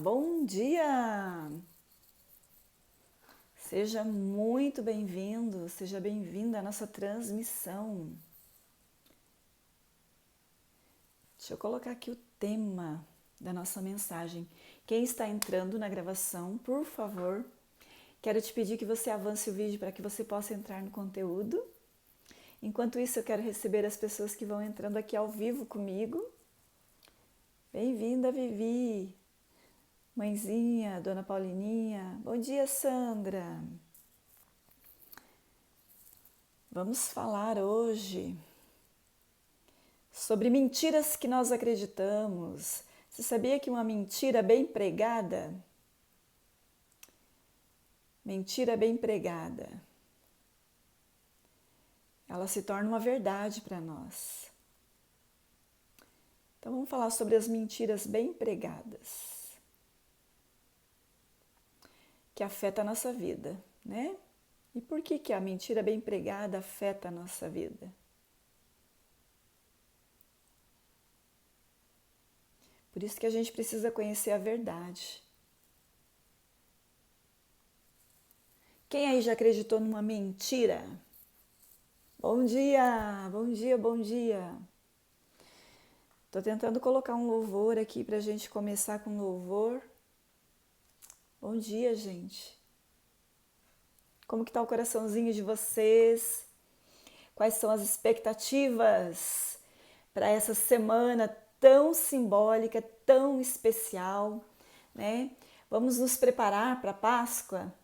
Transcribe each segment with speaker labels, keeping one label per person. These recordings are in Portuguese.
Speaker 1: Bom dia! Seja muito bem-vindo, seja bem-vinda à nossa transmissão. Deixa eu colocar aqui o tema da nossa mensagem. Quem está entrando na gravação, por favor, quero te pedir que você avance o vídeo para que você possa entrar no conteúdo. Enquanto isso, eu quero receber as pessoas que vão entrando aqui ao vivo comigo. Bem-vinda, Vivi! Mãezinha, Dona Paulininha. Bom dia, Sandra! Vamos falar hoje sobre mentiras que nós acreditamos. Você sabia que uma mentira bem pregada, ela se torna uma verdade para nós. Então vamos falar sobre as mentiras bem pregadas, que afeta a nossa vida, né? E por que a mentira bem pregada afeta a nossa vida? Por isso que a gente precisa conhecer a verdade. Quem aí já acreditou numa mentira? Bom dia, bom dia, bom dia. Tô tentando colocar um louvor aqui pra gente começar com louvor. Bom dia, gente. Como que tá o coraçãozinho de vocês? Quais são as expectativas para essa semana tão simbólica, tão especial, né? Vamos nos preparar para a Páscoa?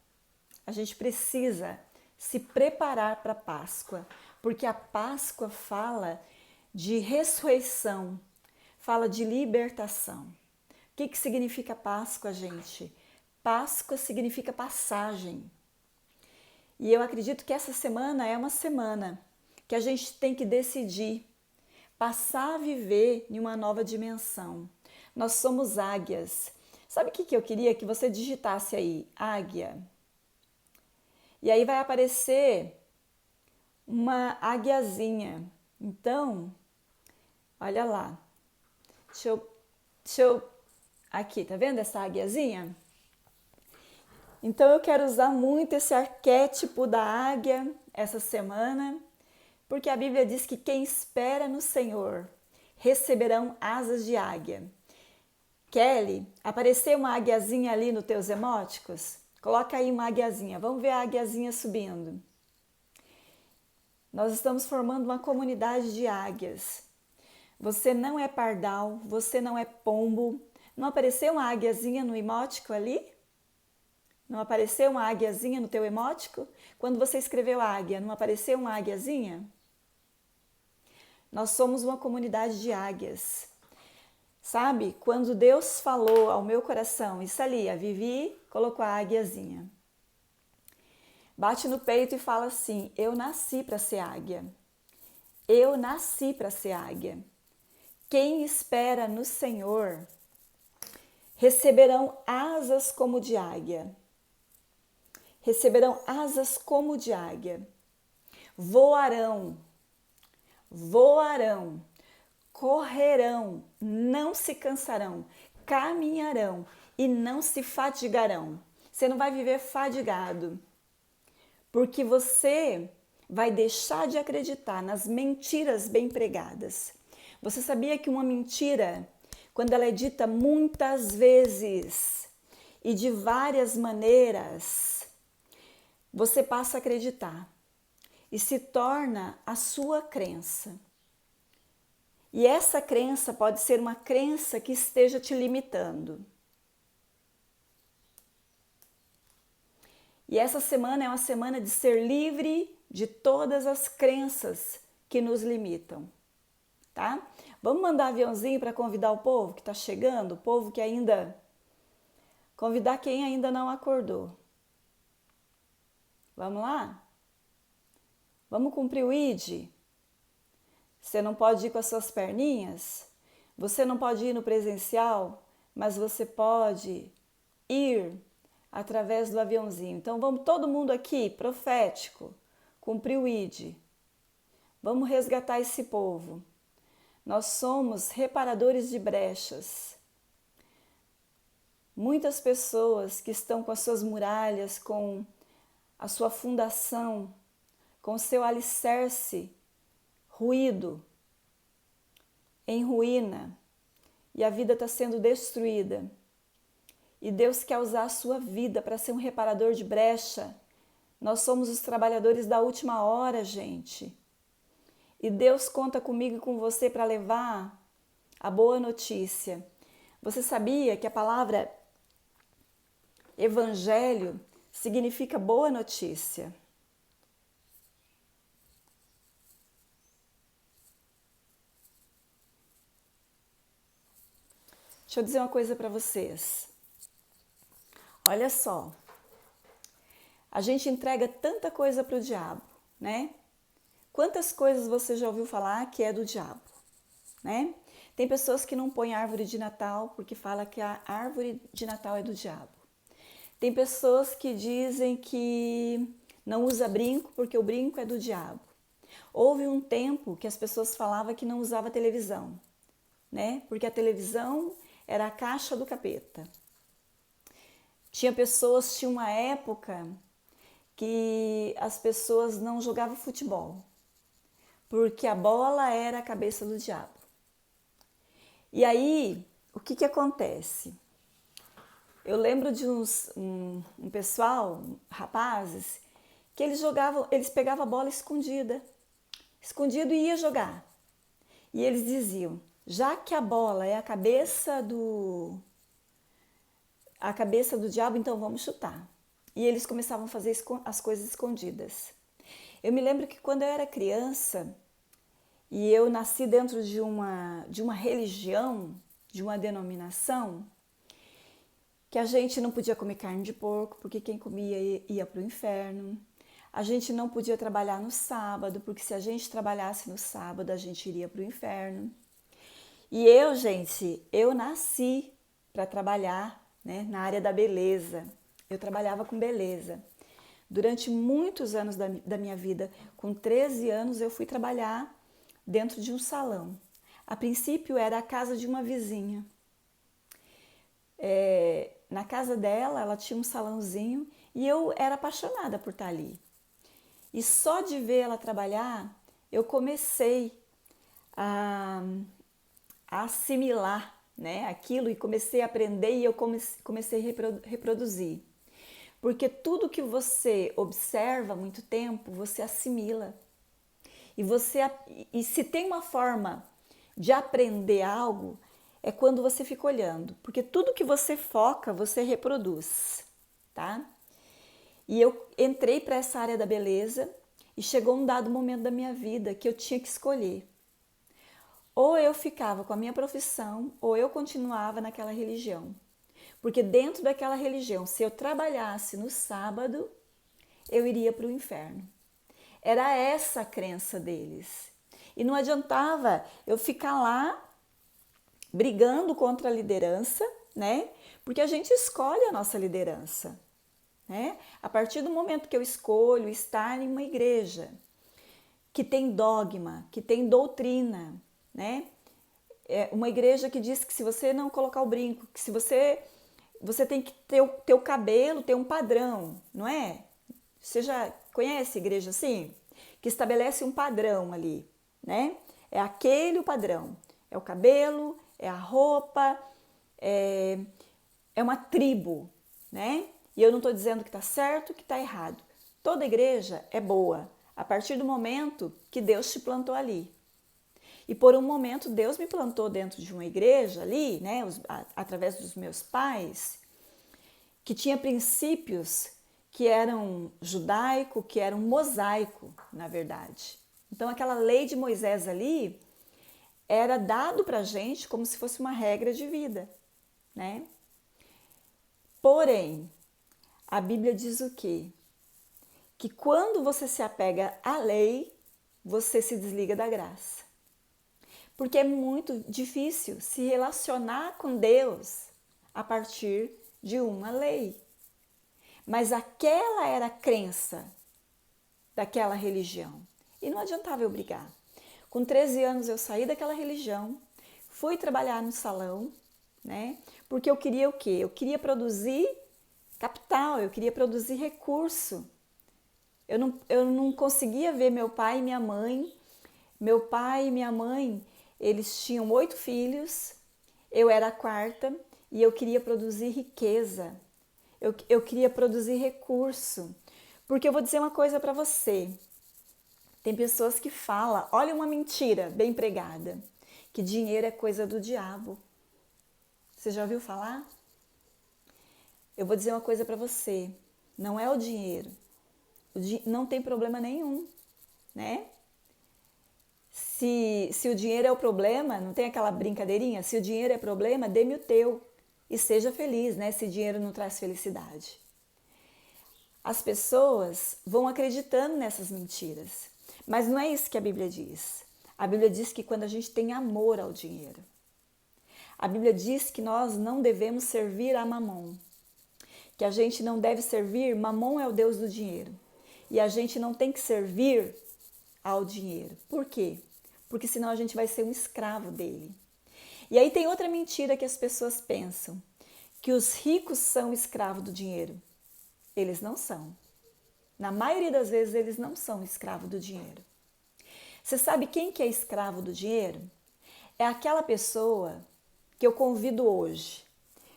Speaker 1: A gente precisa se preparar para a Páscoa, porque a Páscoa fala de ressurreição, fala de libertação. O que significa Páscoa, gente? Páscoa significa passagem. E eu acredito que essa semana é uma semana que a gente tem que decidir passar a viver em uma nova dimensão. Nós somos águias. Sabe o que eu queria? Que você digitasse aí, águia. E aí vai aparecer uma águiazinha. Então, olha lá. Deixa eu... Aqui, tá vendo essa águiazinha? Então eu quero usar muito esse arquétipo da águia essa semana, porque a Bíblia diz que quem espera no Senhor receberão asas de águia. Kelly, apareceu uma águiazinha ali nos teus emóticos? Coloca aí uma águiazinha, vamos ver a águiazinha subindo. Nós estamos formando uma comunidade de águias. Você não é pardal, você não é pombo. Não apareceu uma águiazinha no emótico ali? Não apareceu uma águiazinha no teu emótico? Quando você escreveu águia, não apareceu uma águiazinha? Nós somos uma comunidade de águias. Sabe, quando Deus falou ao meu coração, isso ali, a Vivi colocou a águiazinha. Bate no peito e fala assim, eu nasci para ser águia. Eu nasci para ser águia. Quem espera no Senhor receberão asas como de águia. Receberão asas como de águia. Voarão, voarão, correrão, não se cansarão, caminharão e não se fadigarão. Você não vai viver fadigado, porque você vai deixar de acreditar nas mentiras bem pregadas. Você sabia que uma mentira, quando ela é dita muitas vezes e de várias maneiras, você passa a acreditar e se torna a sua crença. E essa crença pode ser uma crença que esteja te limitando. E essa semana é uma semana de ser livre de todas as crenças que nos limitam, tá? Vamos mandar aviãozinho para convidar o povo que está chegando, o povo que ainda... Convidar quem ainda não acordou. Vamos lá? Vamos cumprir o ID? Você não pode ir com as suas perninhas? Você não pode ir no presencial, mas você pode ir através do aviãozinho. Então vamos todo mundo aqui, profético, cumprir o ID. Vamos resgatar esse povo. Nós somos reparadores de brechas. Muitas pessoas que estão com as suas muralhas, com a sua fundação, com o seu alicerce ruído, em ruína, e a vida está sendo destruída. E Deus quer usar a sua vida para ser um reparador de brecha. Nós somos os trabalhadores da última hora, gente. E Deus conta comigo e com você para levar a boa notícia. Você sabia que a palavra evangelho significa boa notícia? Deixa eu dizer uma coisa para vocês. Olha só, a gente entrega tanta coisa para o diabo, né? Quantas coisas você já ouviu falar que é do diabo, né? Tem pessoas que não põem árvore de Natal porque fala que a árvore de Natal é do diabo. Tem pessoas que dizem que não usa brinco porque o brinco é do diabo. Houve um tempo que as pessoas falavam que não usava televisão, né? Porque a televisão era a caixa do capeta. Tinha uma época que as pessoas não jogavam futebol, porque a bola era a cabeça do diabo. E aí, o que acontece? Eu lembro de um pessoal, rapazes, que eles pegavam a bola escondido e ia jogar. E eles diziam, já que a bola é a cabeça do diabo, então vamos chutar. E eles começavam a fazer as coisas escondidas. Eu me lembro que quando eu era criança, e eu nasci dentro de uma religião, de uma denominação, que a gente não podia comer carne de porco, porque quem comia ia para o inferno. A gente não podia trabalhar no sábado, porque se a gente trabalhasse no sábado, a gente iria para o inferno. E eu, gente, eu nasci para trabalhar, né, na área da beleza. Eu trabalhava com beleza. Durante muitos anos da minha vida, com 13 anos, eu fui trabalhar dentro de um salão. A princípio era a casa de uma vizinha. Na casa dela, ela tinha um salãozinho e eu era apaixonada por estar ali. E só de ver ela trabalhar, eu comecei a assimilar, né, aquilo e comecei a aprender e eu comecei a reproduzir. Porque tudo que você observa há muito tempo, você assimila. E se tem uma forma de aprender algo, é quando você fica olhando. Porque tudo que você foca, você reproduz, tá? E eu entrei para essa área da beleza e chegou um dado momento da minha vida que eu tinha que escolher. Ou eu ficava com a minha profissão, ou eu continuava naquela religião. Porque dentro daquela religião, se eu trabalhasse no sábado, eu iria para o inferno. Era essa a crença deles. E não adiantava eu ficar lá brigando contra a liderança, né? Porque a gente escolhe a nossa liderança, né? A partir do momento que eu escolho estar em uma igreja que tem dogma, que tem doutrina, né? É uma igreja que diz que se você não colocar o brinco, que se você tem que ter o cabelo, ter um padrão, não é? Você já conhece igreja assim? Que estabelece um padrão ali, né? É aquele o padrão. É o cabelo, é a roupa, é uma tribo, né? E eu não estou dizendo que está certo, que está errado. Toda igreja é boa a partir do momento que Deus te plantou ali. E por um momento Deus me plantou dentro de uma igreja ali, né, através dos meus pais, que tinha princípios que eram judaico, que eram mosaico, na verdade. Então aquela lei de Moisés ali era dado pra gente como se fosse uma regra de vida, né? Porém, a Bíblia diz o quê? Que quando você se apega à lei, você se desliga da graça. Porque é muito difícil se relacionar com Deus a partir de uma lei. Mas aquela era a crença daquela religião. E não adiantava eu brigar. Com 13 anos eu saí daquela religião, fui trabalhar no salão, né? Porque eu queria o quê? Eu queria produzir capital, eu queria produzir recurso. Eu não conseguia ver meu pai e minha mãe. Meu pai e minha mãe, eles tinham 8 filhos, eu era a quarta e eu queria produzir riqueza. Eu queria produzir recurso. Porque eu vou dizer uma coisa para você. Tem pessoas que falam, olha uma mentira bem pregada, que dinheiro é coisa do diabo. Você já ouviu falar? Eu vou dizer uma coisa para você, não é o dinheiro. Não tem problema nenhum, né? Se o dinheiro é o problema, não tem aquela brincadeirinha? Se o dinheiro é problema, dê-me o teu e seja feliz, né? Se dinheiro não traz felicidade. As pessoas vão acreditando nessas mentiras, mas não é isso que a Bíblia diz. A Bíblia diz que quando a gente tem amor ao dinheiro, a Bíblia diz que nós não devemos servir a Mamon, que a gente não deve servir, Mamon é o Deus do dinheiro, e a gente não tem que servir ao dinheiro. Por quê? Porque senão a gente vai ser um escravo dele. E aí tem outra mentira que as pessoas pensam, que os ricos são escravos do dinheiro. Eles não são. Na maioria das vezes eles não são escravos do dinheiro. Você sabe quem que é escravo do dinheiro? É aquela pessoa que eu convido hoje.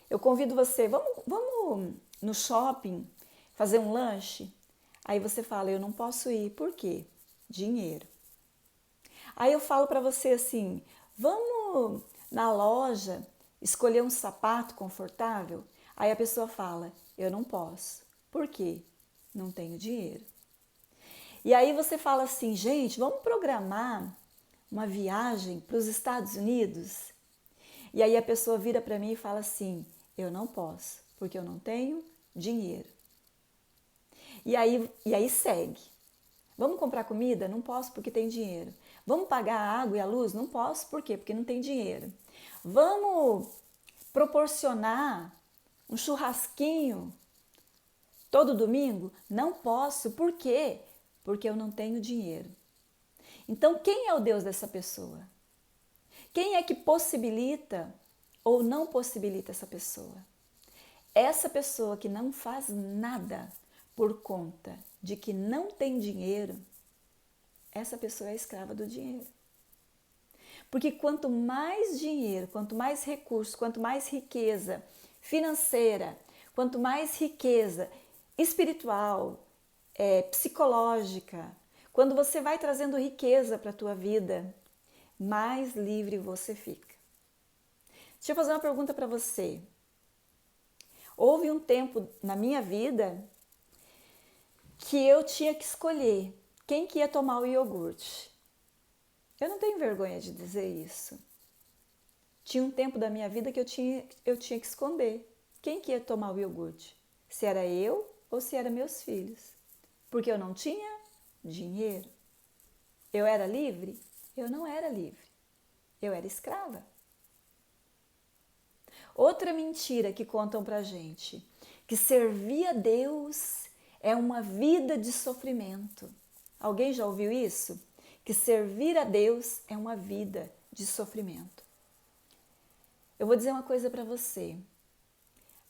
Speaker 1: Eu convido você, vamos no shopping fazer um lanche? Aí você fala, eu não posso ir. Por quê? Dinheiro. Aí eu falo para você assim, vamos na loja escolher um sapato confortável? Aí a pessoa fala, eu não posso. Por quê? Não tenho dinheiro. E aí você fala assim, gente, vamos programar uma viagem para os Estados Unidos? E aí a pessoa vira para mim e fala assim, eu não posso, porque eu não tenho dinheiro. E aí segue. Vamos comprar comida? Não posso porque tem dinheiro. Vamos pagar a água e a luz? Não posso, por quê? Porque não tem dinheiro. Vamos proporcionar um churrasquinho todo domingo? Não posso, por quê? Porque eu não tenho dinheiro. Então, quem é o Deus dessa pessoa? Quem é que possibilita ou não possibilita essa pessoa? Essa pessoa que não faz nada por conta de que não tem dinheiro, essa pessoa é escrava do dinheiro. Porque quanto mais dinheiro, quanto mais recurso, quanto mais riqueza financeira, quanto mais riqueza espiritual, psicológica, quando você vai trazendo riqueza para a tua vida, mais livre você fica. Deixa eu fazer uma pergunta para você. Houve um tempo na minha vida que eu tinha que escolher quem que ia tomar o iogurte. Eu não tenho vergonha de dizer isso. Tinha um tempo da minha vida que eu tinha que esconder quem que ia tomar o iogurte. Se era eu ou se eram meus filhos. Porque eu não tinha dinheiro. Eu era livre? Eu não era livre. Eu era escrava. Outra mentira que contam pra gente, que servir a Deus é uma vida de sofrimento. Alguém já ouviu isso? Que servir a Deus é uma vida de sofrimento. Eu vou dizer uma coisa para você.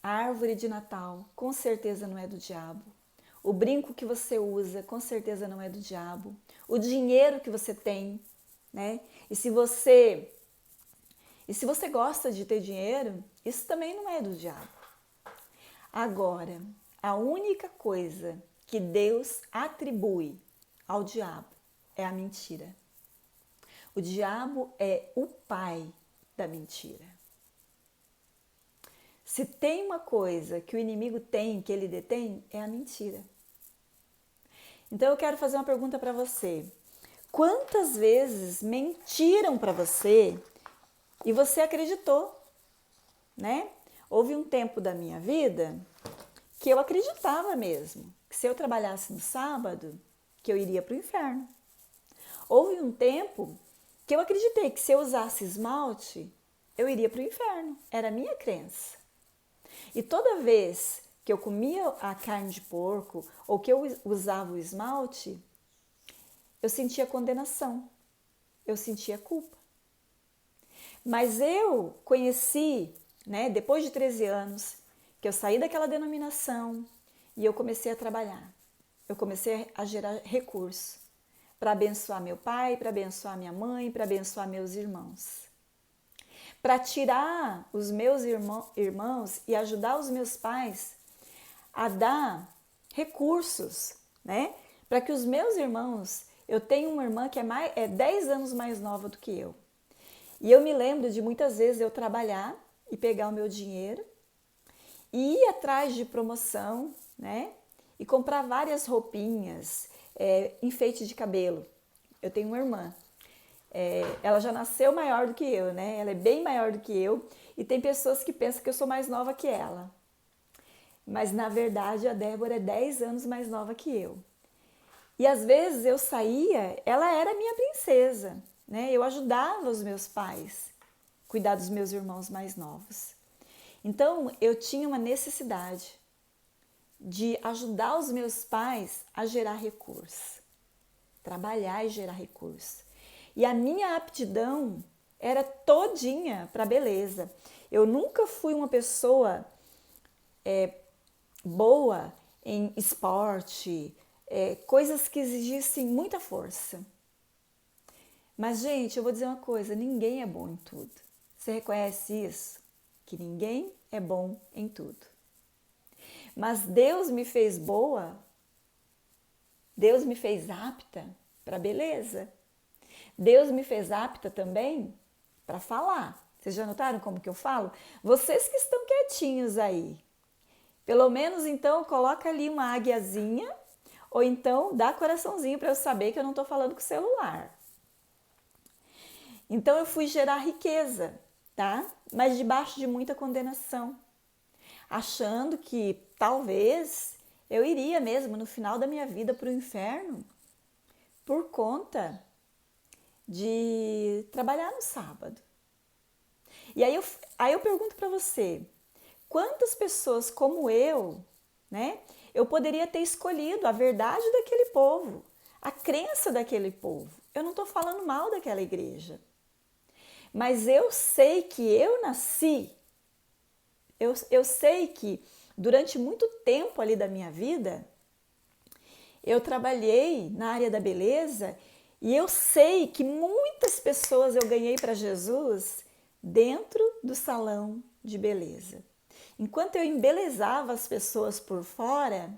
Speaker 1: A árvore de Natal com certeza não é do diabo. O brinco que você usa com certeza não é do diabo. O dinheiro que você tem, né? E se você gosta de ter dinheiro, isso também não é do diabo. Agora, a única coisa que Deus atribui ao diabo é a mentira. O diabo é o pai da mentira. Se tem uma coisa que o inimigo tem, que ele detém, é a mentira. Então eu quero fazer uma pergunta para você. Quantas vezes mentiram para você e você acreditou, né? Houve um tempo da minha vida que eu acreditava mesmo, que se eu trabalhasse no sábado, que eu iria para o inferno. Houve um tempo que eu acreditei que se eu usasse esmalte, eu iria para o inferno. Era a minha crença. E toda vez que eu comia a carne de porco ou que eu usava o esmalte, eu sentia condenação, eu sentia culpa. Mas eu conheci né? Depois de 13 anos, que eu saí daquela denominação e eu comecei a trabalhar. Eu comecei a gerar recursos para abençoar meu pai, para abençoar minha mãe, para abençoar meus irmãos. Para tirar os meus irmãos e ajudar os meus pais a dar recursos, né? Para que os meus irmãos, eu tenho uma irmã que é 10 anos mais nova do que eu. E eu me lembro de muitas vezes eu trabalhar e pegar o meu dinheiro e ir atrás de promoção, né? E comprar várias roupinhas, enfeite de cabelo. Eu tenho uma irmã. Ela já nasceu maior do que eu, né? Ela é bem maior do que eu. E tem pessoas que pensam que eu sou mais nova que ela. Mas na verdade a Débora é 10 anos mais nova que eu. E às vezes eu saía, ela era minha princesa, né? Eu ajudava os meus pais a cuidar dos meus irmãos mais novos. Então eu tinha uma necessidade de ajudar os meus pais a gerar recursos, trabalhar e gerar recursos. E a minha aptidão era todinha para beleza. Eu nunca fui uma pessoa boa em esporte, coisas que exigissem muita força. Mas, gente, eu vou dizer uma coisa, ninguém é bom em tudo. Você reconhece isso? Que ninguém é bom em tudo. Mas Deus me fez boa, Deus me fez apta para beleza. Deus me fez apta também para falar. Vocês já notaram como que eu falo? Vocês que estão quietinhos aí, pelo menos então coloca ali uma águiazinha ou então dá coraçãozinho para eu saber que eu não estou falando com o celular. Então eu fui gerar riqueza, tá? Mas debaixo de muita condenação, achando que talvez eu iria mesmo no final da minha vida para o inferno por conta de trabalhar no sábado. E aí eu pergunto para você, quantas pessoas como eu, né? Eu poderia ter escolhido a verdade daquele povo, a crença daquele povo. Eu não estou falando mal daquela igreja. Mas eu sei que eu nasci, eu sei que durante muito tempo ali da minha vida, eu trabalhei na área da beleza e eu sei que muitas pessoas eu ganhei para Jesus dentro do salão de beleza. Enquanto eu embelezava as pessoas por fora,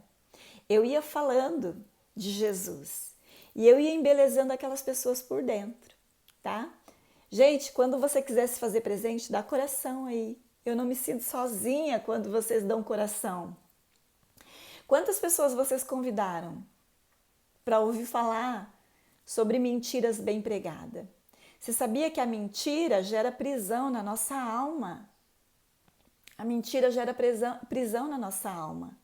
Speaker 1: eu ia falando de Jesus e eu ia embelezando aquelas pessoas por dentro, tá? Gente, quando você quiser se fazer presente, dá coração aí. Eu não me sinto sozinha quando vocês dão coração. Quantas pessoas vocês convidaram para ouvir falar sobre mentiras bem pregadas? Você sabia que a mentira gera prisão na nossa alma? A mentira gera prisão na nossa alma.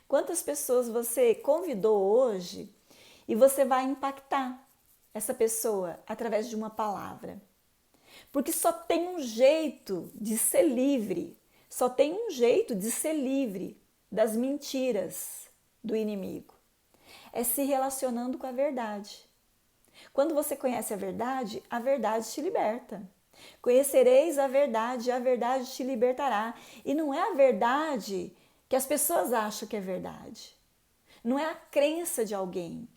Speaker 1: Quantas pessoas você convidou hoje e você vai impactar essa pessoa através de uma palavra? Porque só tem um jeito de ser livre, só tem um jeito de ser livre das mentiras do inimigo. É se relacionando com a verdade. Quando você conhece a verdade te liberta. Conhecereis a verdade te libertará. E não é a verdade que as pessoas acham que é verdade. Não é a crença de alguém.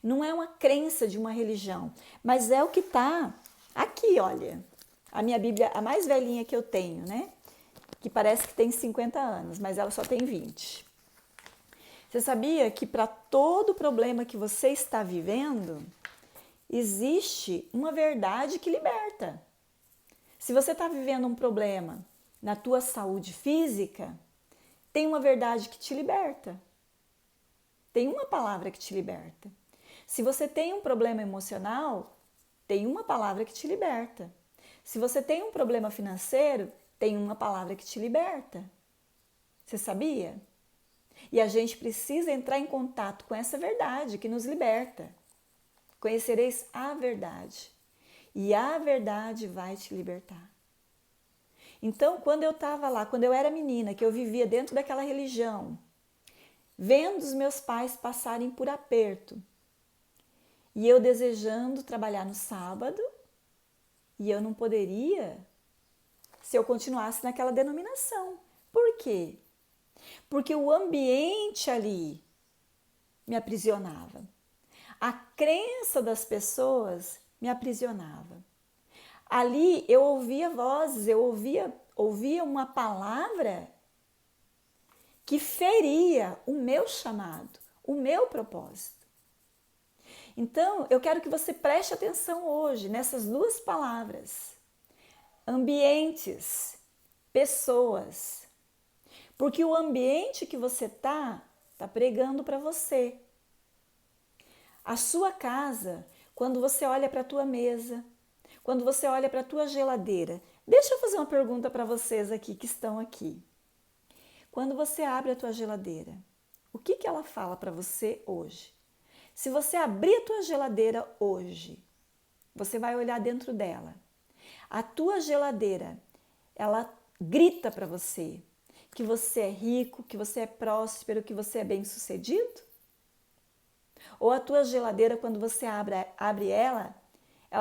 Speaker 1: Não é uma crença de uma religião. Mas é o que está aqui, olha. A minha Bíblia, a mais velhinha que eu tenho, né? Que parece que tem 50 anos, mas ela só tem 20. Você sabia que para todo problema que você está vivendo, existe uma verdade que liberta. Se você está vivendo um problema na tua saúde física, tem uma verdade que te liberta. Tem uma palavra que te liberta. Se você tem um problema emocional, tem uma palavra que te liberta. Se você tem um problema financeiro, tem uma palavra que te liberta. Você sabia? E a gente precisa entrar em contato com essa verdade que nos liberta. Conhecereis a verdade, e a verdade vai te libertar. Então, quando eu estava lá, quando eu era menina, que eu vivia dentro daquela religião, vendo os meus pais passarem por aperto, e eu desejando trabalhar no sábado, e eu não poderia se eu continuasse naquela denominação. Por quê? Porque o ambiente ali me aprisionava. A crença das pessoas me aprisionava. Ali eu ouvia vozes, eu ouvia uma palavra que feria o meu chamado, o meu propósito. Então, eu quero que você preste atenção hoje nessas duas palavras. Ambientes, pessoas. Porque o ambiente que você tá pregando para você. A sua casa, quando você olha para a tua mesa, quando você olha para a tua geladeira. Deixa eu fazer uma pergunta para vocês aqui que estão aqui. Quando você abre a tua geladeira, o que ela fala para você hoje? Se você abrir a tua geladeira hoje, você vai olhar dentro dela. A tua geladeira, ela grita para você que você é rico, que você é próspero, que você é bem-sucedido? Ou a tua geladeira, quando você abre ela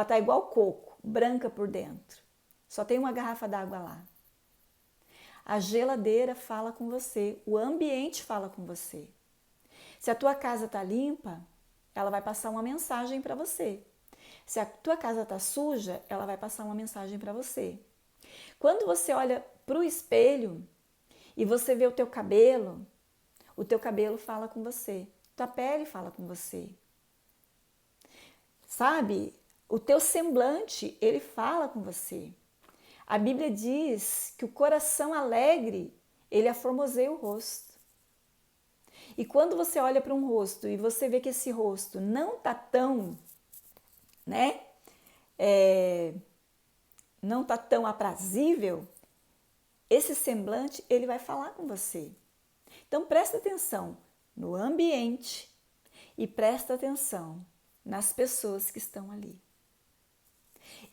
Speaker 1: tá igual coco, branca por dentro. Só tem uma garrafa d'água lá. A geladeira fala com você, o ambiente fala com você. Se a tua casa está limpa, ela vai passar uma mensagem para você. Se a tua casa está suja, ela vai passar uma mensagem para você. Quando você olha para o espelho e você vê o teu cabelo fala com você. Tua pele fala com você. Sabe? O teu semblante, ele fala com você. A Bíblia diz que o coração alegre, ele aformoseia o rosto. E quando você olha para um rosto e você vê que esse rosto não tá tão, não tá tão aprazível, esse semblante, ele vai falar com você. Então presta atenção no ambiente e presta atenção nas pessoas que estão ali.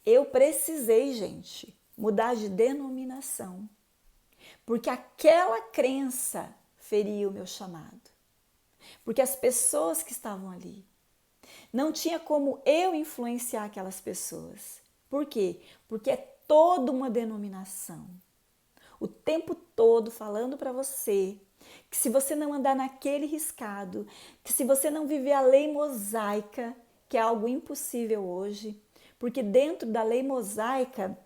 Speaker 1: Eu precisei, gente, mudar de denominação, porque aquela crença feria o meu chamado. Porque as pessoas que estavam ali, não tinha como eu influenciar aquelas pessoas. Por quê? Porque é toda uma denominação. O tempo todo falando para você que se você não andar naquele riscado, que se você não viver a lei mosaica, que é algo impossível hoje, porque dentro da lei mosaica,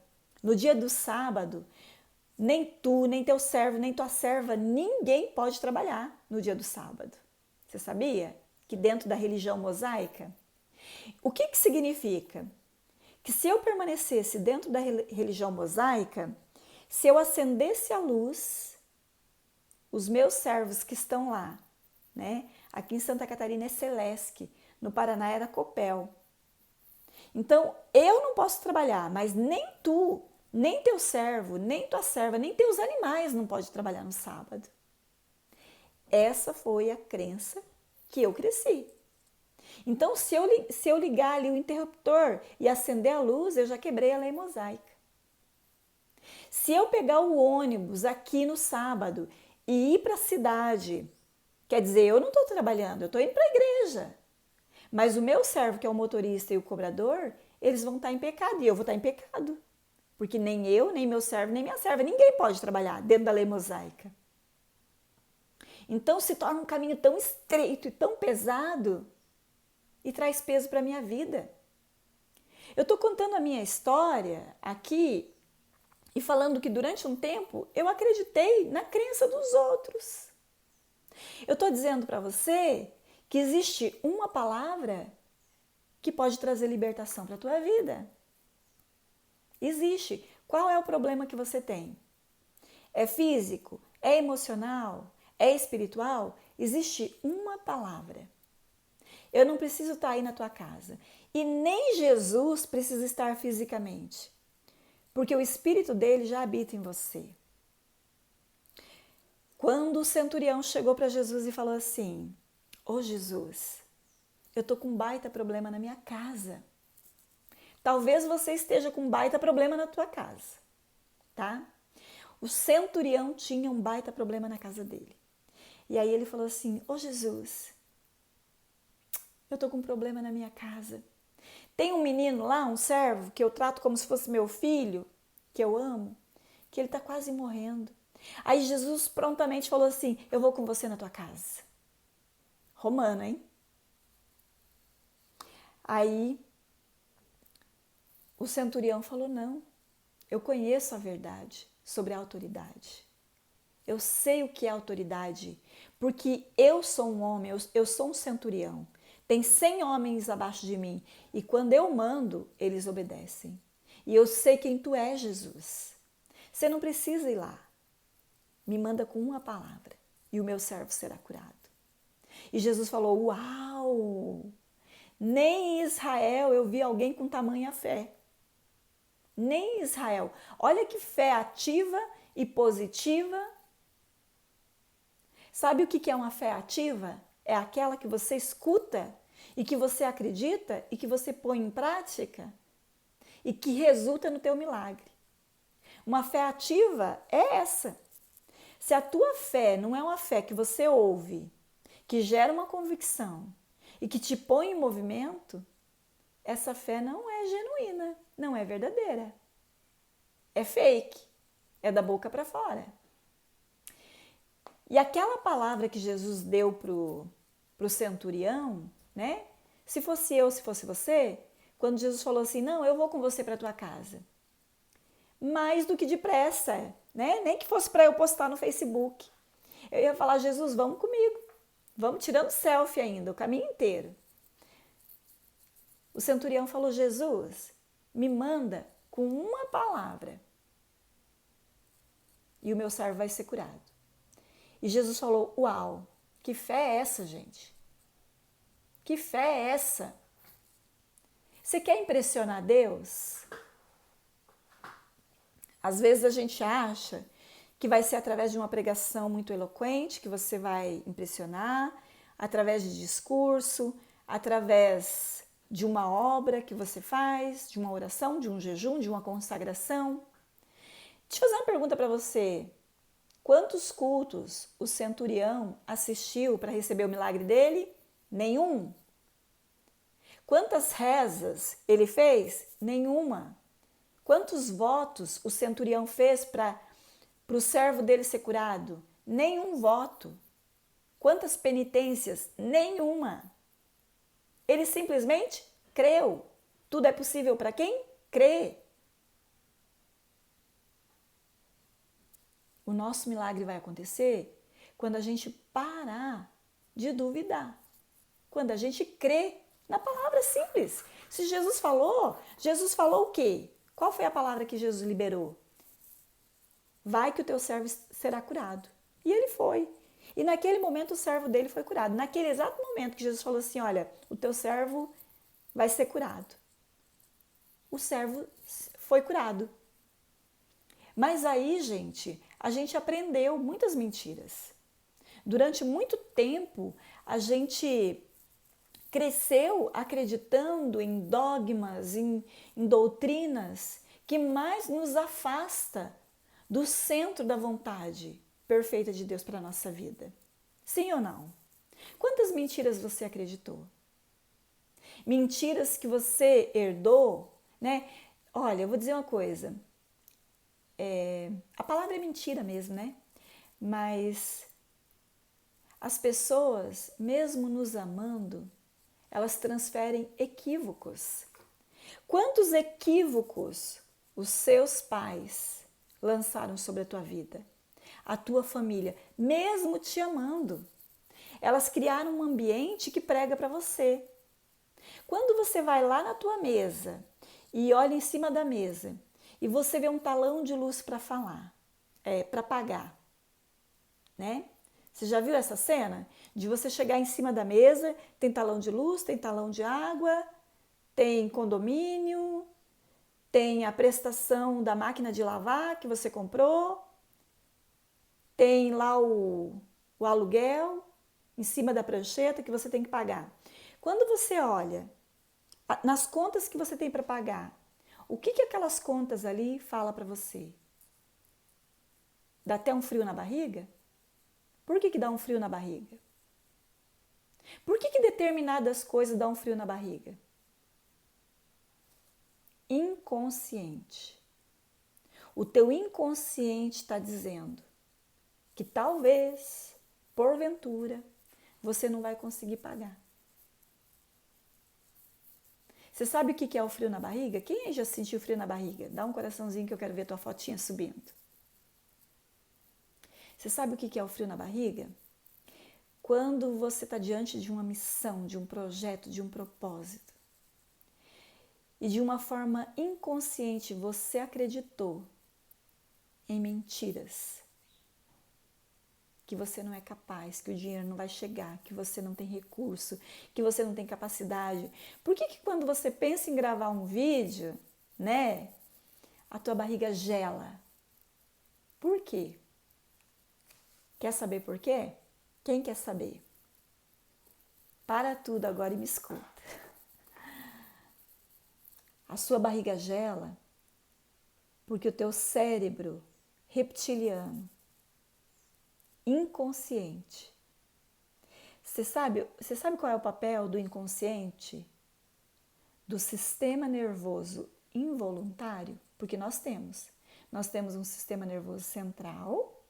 Speaker 1: no dia do sábado, nem tu, nem teu servo, nem tua serva, ninguém pode trabalhar no dia do sábado. Você sabia? Que dentro da religião mosaica, o que significa? Que se eu permanecesse dentro da religião mosaica, se eu acendesse a luz, os meus servos que estão lá, Aqui em Santa Catarina é Celesc, no Paraná era Copel. Então, eu não posso trabalhar, mas nem tu, nem teu servo, nem tua serva, nem teus animais não podem trabalhar no sábado. Essa foi a crença que eu cresci. Então, se eu ligar ali o interruptor e acender a luz, eu já quebrei a lei mosaica. Se eu pegar o ônibus aqui no sábado e ir para a cidade, quer dizer, eu não estou trabalhando, eu estou indo para a igreja. Mas o meu servo, que é o motorista e o cobrador, eles vão estar em pecado e eu vou estar em pecado. Porque nem eu, nem meu servo, nem minha serva, ninguém pode trabalhar dentro da lei mosaica. Então se torna um caminho tão estreito e tão pesado e traz peso para a minha vida. Eu estou contando a minha história aqui e falando que durante um tempo eu acreditei na crença dos outros. Eu estou dizendo para você que existe uma palavra que pode trazer libertação para a tua vida. Existe. Qual é o problema que você tem? É físico? É emocional? É espiritual? Existe uma palavra. Eu não preciso estar aí na tua casa. E nem Jesus precisa estar fisicamente. Porque o Espírito dele já habita em você. Quando o centurião chegou para Jesus e falou assim: Ô Jesus, eu estou com um baita problema na minha casa. Talvez você esteja com um baita problema na tua casa, tá? O centurião tinha um baita problema na casa dele. E aí ele falou assim: Ô Jesus, eu estou com um problema na minha casa. Tem um menino lá, um servo, que eu trato como se fosse meu filho, que eu amo. que ele está quase morrendo. Aí Jesus prontamente falou assim: eu vou com você na tua casa. Romano, hein? Aí o centurião falou: não, eu conheço a verdade sobre a autoridade. Eu sei o que é autoridade, porque eu sou um homem, eu sou um centurião. Tem 100 homens abaixo de mim e quando eu mando, eles obedecem. E eu sei quem tu és, Jesus. Você não precisa ir lá. Me manda com uma palavra e o meu servo será curado. E Jesus falou: uau! Nem em Israel eu vi alguém com tamanha fé. Nem em Israel. Olha que fé ativa e positiva. Sabe o que é uma fé ativa? É aquela que você escuta e que você acredita e que você põe em prática e que resulta no teu milagre. Uma fé ativa é essa. Se a tua fé não é uma fé que você ouve, que gera uma convicção e que te põe em movimento, essa fé não é genuína, não é verdadeira. É fake, é da boca para fora. E aquela palavra que Jesus deu pro centurião, né? Se fosse eu, se fosse você, quando Jesus falou assim: não, eu vou com você para tua casa. Mais do que depressa, né? Nem que fosse para eu postar no Facebook. Eu ia falar: Jesus, vamos comigo. Vamos tirando selfie ainda, o caminho inteiro. O centurião falou: Jesus, me manda com uma palavra e o meu servo vai ser curado. E Jesus falou: uau, que fé é essa, gente? Que fé é essa? Você quer impressionar Deus? Às vezes a gente acha que vai ser através de uma pregação muito eloquente que você vai impressionar, através de discurso, através de uma obra que você faz, de uma oração, de um jejum, de uma consagração. Deixa eu fazer uma pergunta para você. Quantos cultos o centurião assistiu para receber o milagre dele? Nenhum. Quantas rezas ele fez? Nenhuma. Quantos votos o centurião fez para o servo dele ser curado? Nenhum voto. Quantas penitências? Nenhuma. Ele simplesmente creu. Tudo é possível para quem crê. O nosso milagre vai acontecer quando a gente parar de duvidar. Quando a gente crê na palavra simples. Se Jesus falou o quê? Qual foi a palavra que Jesus liberou? Vai que o teu servo será curado. E ele foi. E naquele momento o servo dele foi curado. Naquele exato momento que Jesus falou assim: olha, o teu servo vai ser curado. O servo foi curado. Mas aí, gente, a gente aprendeu muitas mentiras. Durante muito tempo, a gente cresceu acreditando em dogmas, em doutrinas que mais nos afasta do centro da vontade perfeita de Deus para a nossa vida. Sim ou não? Quantas mentiras você acreditou? Mentiras que você herdou, né? Olha, eu vou dizer uma coisa. A palavra é mentira mesmo, né? Mas as pessoas, mesmo nos amando, elas transferem equívocos. Quantos equívocos os seus pais lançaram sobre a tua vida, a tua família, mesmo te amando? Elas criaram um ambiente que prega para você. Quando você vai lá na tua mesa e olha em cima da mesa e você vê um talão de luz para para pagar, né? Você já viu essa cena? De você chegar em cima da mesa, tem talão de luz, tem talão de água, tem condomínio, tem a prestação da máquina de lavar que você comprou, tem lá o aluguel em cima da prancheta que você tem que pagar. Quando você olha nas contas que você tem para pagar, o que aquelas contas ali falam para você? Dá até um frio na barriga? Por que dá um frio na barriga? Por que determinadas coisas dão um frio na barriga? Inconsciente. O teu inconsciente está dizendo que talvez, porventura, você não vai conseguir pagar. Você sabe o que é o frio na barriga? Quem aí já sentiu frio na barriga? Dá um coraçãozinho que eu quero ver tua fotinha subindo. Você sabe o que é o frio na barriga? Quando você está diante de uma missão, de um projeto, de um propósito, e de uma forma inconsciente você acreditou em mentiras, que você não é capaz, que o dinheiro não vai chegar, que você não tem recurso, que você não tem capacidade. Por que quando você pensa em gravar um vídeo, né, a tua barriga gela? Por quê? Quer saber por quê? Quem quer saber? Para tudo agora e me escuta. A sua barriga gela porque o teu cérebro reptiliano, inconsciente. Você sabe qual é o papel do inconsciente? Do sistema nervoso involuntário? Porque nós temos. Nós temos um sistema nervoso central,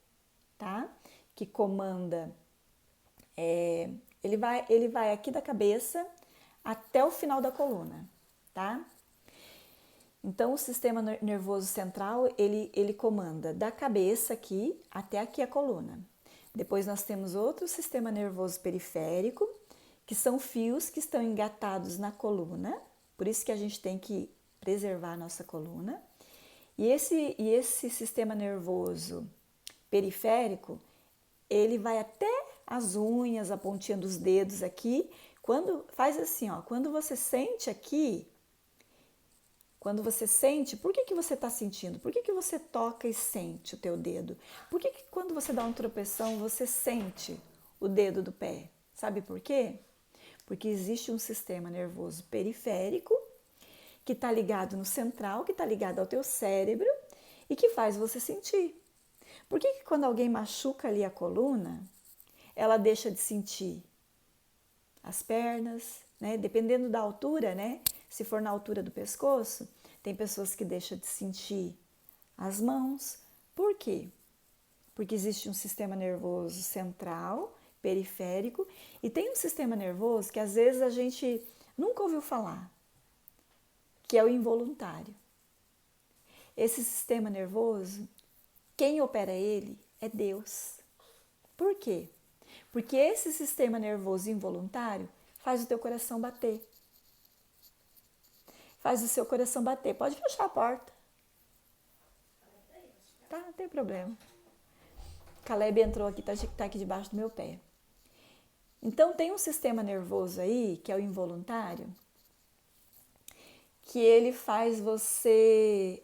Speaker 1: tá? Que comanda, ele vai aqui da cabeça até o final da coluna, tá? Então, o sistema nervoso central, ele comanda da cabeça aqui até aqui a coluna. Depois nós temos outro sistema nervoso periférico, que são fios que estão engatados na coluna, por isso que a gente tem que preservar a nossa coluna. E esse sistema nervoso periférico, ele vai até as unhas, a pontinha dos dedos aqui. Quando faz assim, ó, quando você sente aqui, por que você está sentindo? Por que você toca e sente o teu dedo? Por que quando você dá um tropeção, você sente o dedo do pé? Sabe por quê? Porque existe um sistema nervoso periférico que está ligado no central, que está ligado ao teu cérebro e que faz você sentir. Por que quando alguém machuca ali a coluna, ela deixa de sentir as pernas, né? Dependendo da altura, né? Se for na altura do pescoço, tem pessoas que deixam de sentir as mãos. Por quê? Porque existe um sistema nervoso central, periférico, e tem um sistema nervoso que às vezes a gente nunca ouviu falar, que é o involuntário. Esse sistema nervoso, quem opera ele é Deus. Por quê? Porque esse sistema nervoso involuntário faz o teu coração bater. Faz o seu coração bater. Pode fechar a porta. Tá, não tem problema. Caleb entrou aqui, tá aqui debaixo do meu pé. Então tem um sistema nervoso aí, que é o involuntário, que ele faz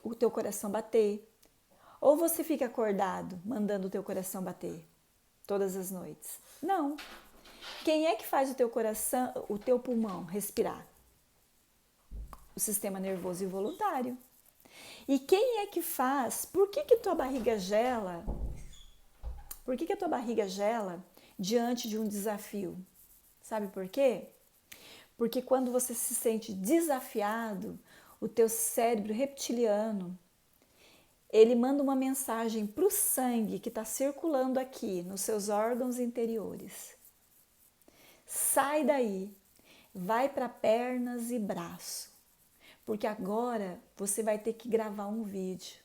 Speaker 1: o teu coração bater. Ou você fica acordado, mandando o teu coração bater todas as noites. Não. Quem é que faz o teu coração, o teu pulmão respirar? O sistema nervoso involuntário. E quem é que faz? Por que tua barriga gela? Por que a tua barriga gela diante de um desafio? Sabe por quê? Porque quando você se sente desafiado, o teu cérebro reptiliano, ele manda uma mensagem para o sangue que está circulando aqui nos seus órgãos interiores. Sai daí, vai para pernas e braço, porque agora você vai ter que gravar um vídeo.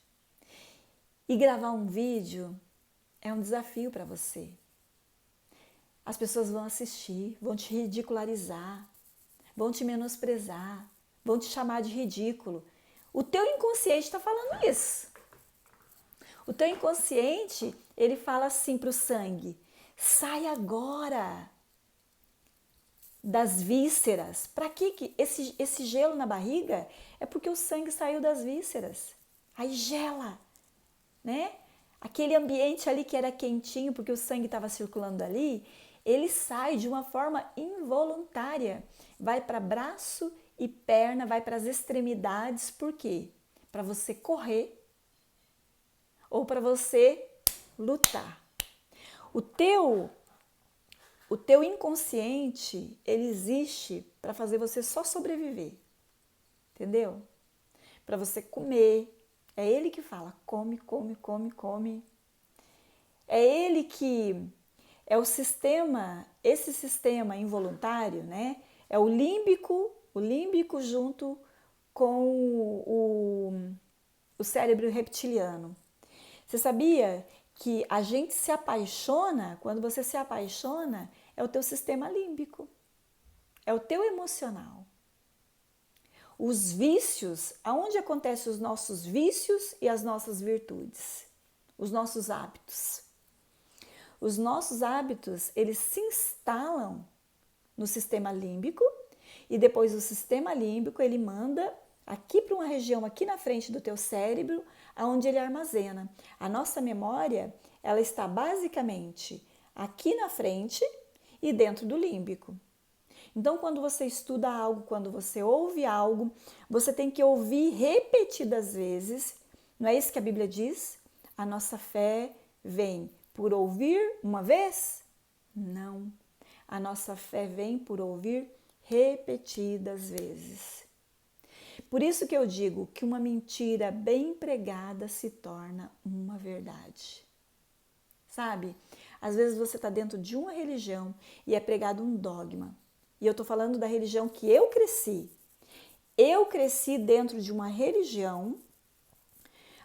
Speaker 1: E gravar um vídeo é um desafio para você. As pessoas vão assistir, vão te ridicularizar, vão te menosprezar, vão te chamar de ridículo. O teu inconsciente está falando isso. O teu inconsciente, ele fala assim para o sangue: sai agora das vísceras. Para que esse gelo na barriga? É porque o sangue saiu das vísceras. Aí gela, né? Aquele ambiente ali que era quentinho porque o sangue estava circulando ali, ele sai de uma forma involuntária. Vai para braço e perna, vai para as extremidades. Por quê? Para você correr ou para você lutar. O teu inconsciente, ele existe para fazer você só sobreviver, entendeu? Para você comer, É ele que fala, come, come, come, come. É ele que é o sistema, esse sistema involuntário, né? É o límbico junto com o cérebro reptiliano. Você sabia que a gente se apaixona, quando você se apaixona, é o teu sistema límbico, é o teu emocional. Os vícios, aonde acontecem os nossos vícios e as nossas virtudes? Os nossos hábitos. Os nossos hábitos, eles se instalam no sistema límbico e depois o sistema límbico, ele manda aqui para uma região aqui na frente do teu cérebro, aonde ele armazena. A nossa memória, ela está basicamente aqui na frente e dentro do límbico. Então, quando você estuda algo, quando você ouve algo, você tem que ouvir repetidas vezes. Não é isso que a Bíblia diz? A nossa fé vem por ouvir uma vez? Não. A nossa fé vem por ouvir repetidas vezes. Por isso que eu digo que uma mentira bem pregada se torna uma verdade. Sabe? Às vezes você está dentro de uma religião e é pregado um dogma. E eu estou falando da religião que eu cresci. Eu cresci dentro de uma religião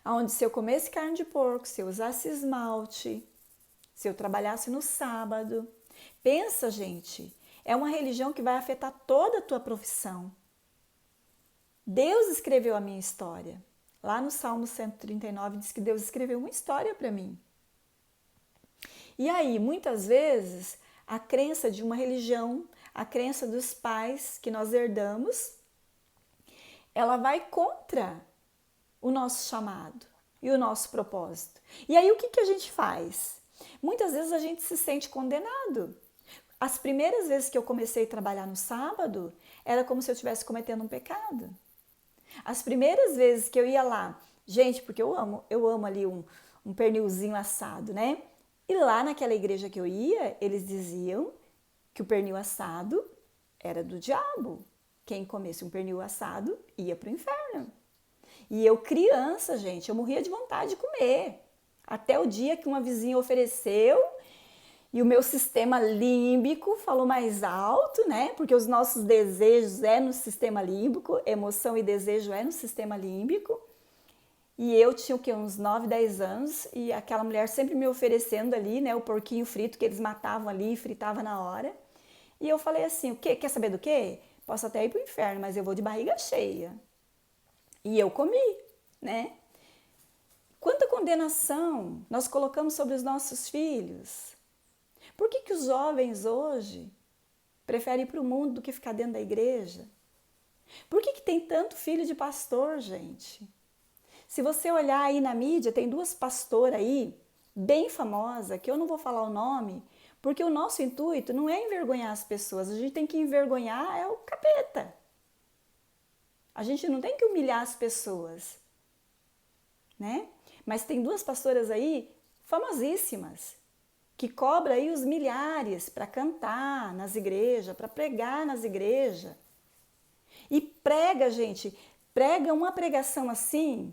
Speaker 1: onde se eu comesse carne de porco, se eu usasse esmalte, se eu trabalhasse no sábado. Pensa, gente, é uma religião que vai afetar toda a tua profissão. Deus escreveu a minha história. Lá no Salmo 139 diz que Deus escreveu uma história para mim. E aí, muitas vezes, a crença de uma religião, a crença dos pais que nós herdamos, ela vai contra o nosso chamado e o nosso propósito. E aí, o que a gente faz? Muitas vezes a gente se sente condenado. As primeiras vezes que eu comecei a trabalhar no sábado, era como se eu estivesse cometendo um pecado. As primeiras vezes que eu ia lá, gente, porque eu amo ali um pernilzinho assado, né? E lá naquela igreja que eu ia, eles diziam que o pernil assado era do diabo. Quem comesse um pernil assado ia para o inferno. E eu criança, gente, eu morria de vontade de comer. Até o dia que uma vizinha ofereceu e o meu sistema límbico falou mais alto, né? Porque os nossos desejos é no sistema límbico, emoção e desejo é no sistema límbico. E eu tinha o quê? Uns 9, 10 anos e aquela mulher sempre me oferecendo ali, né? O porquinho frito que eles matavam ali e fritavam na hora. E eu falei assim, o quê? Quer saber do quê? Posso até ir pro inferno, mas eu vou de barriga cheia. E eu comi, né? Quanta condenação nós colocamos sobre os nossos filhos? Por que os jovens hoje preferem ir para o mundo do que ficar dentro da igreja? Por que tem tanto filho de pastor, gente? Se você olhar aí na mídia, tem duas pastoras aí, bem famosas, que eu não vou falar o nome, porque o nosso intuito não é envergonhar as pessoas, a gente tem que envergonhar é o capeta. A gente não tem que humilhar as pessoas, né? Mas tem duas pastoras aí famosíssimas, que cobram aí os milhares para cantar nas igrejas, para pregar nas igrejas. E prega, gente, prega uma pregação assim,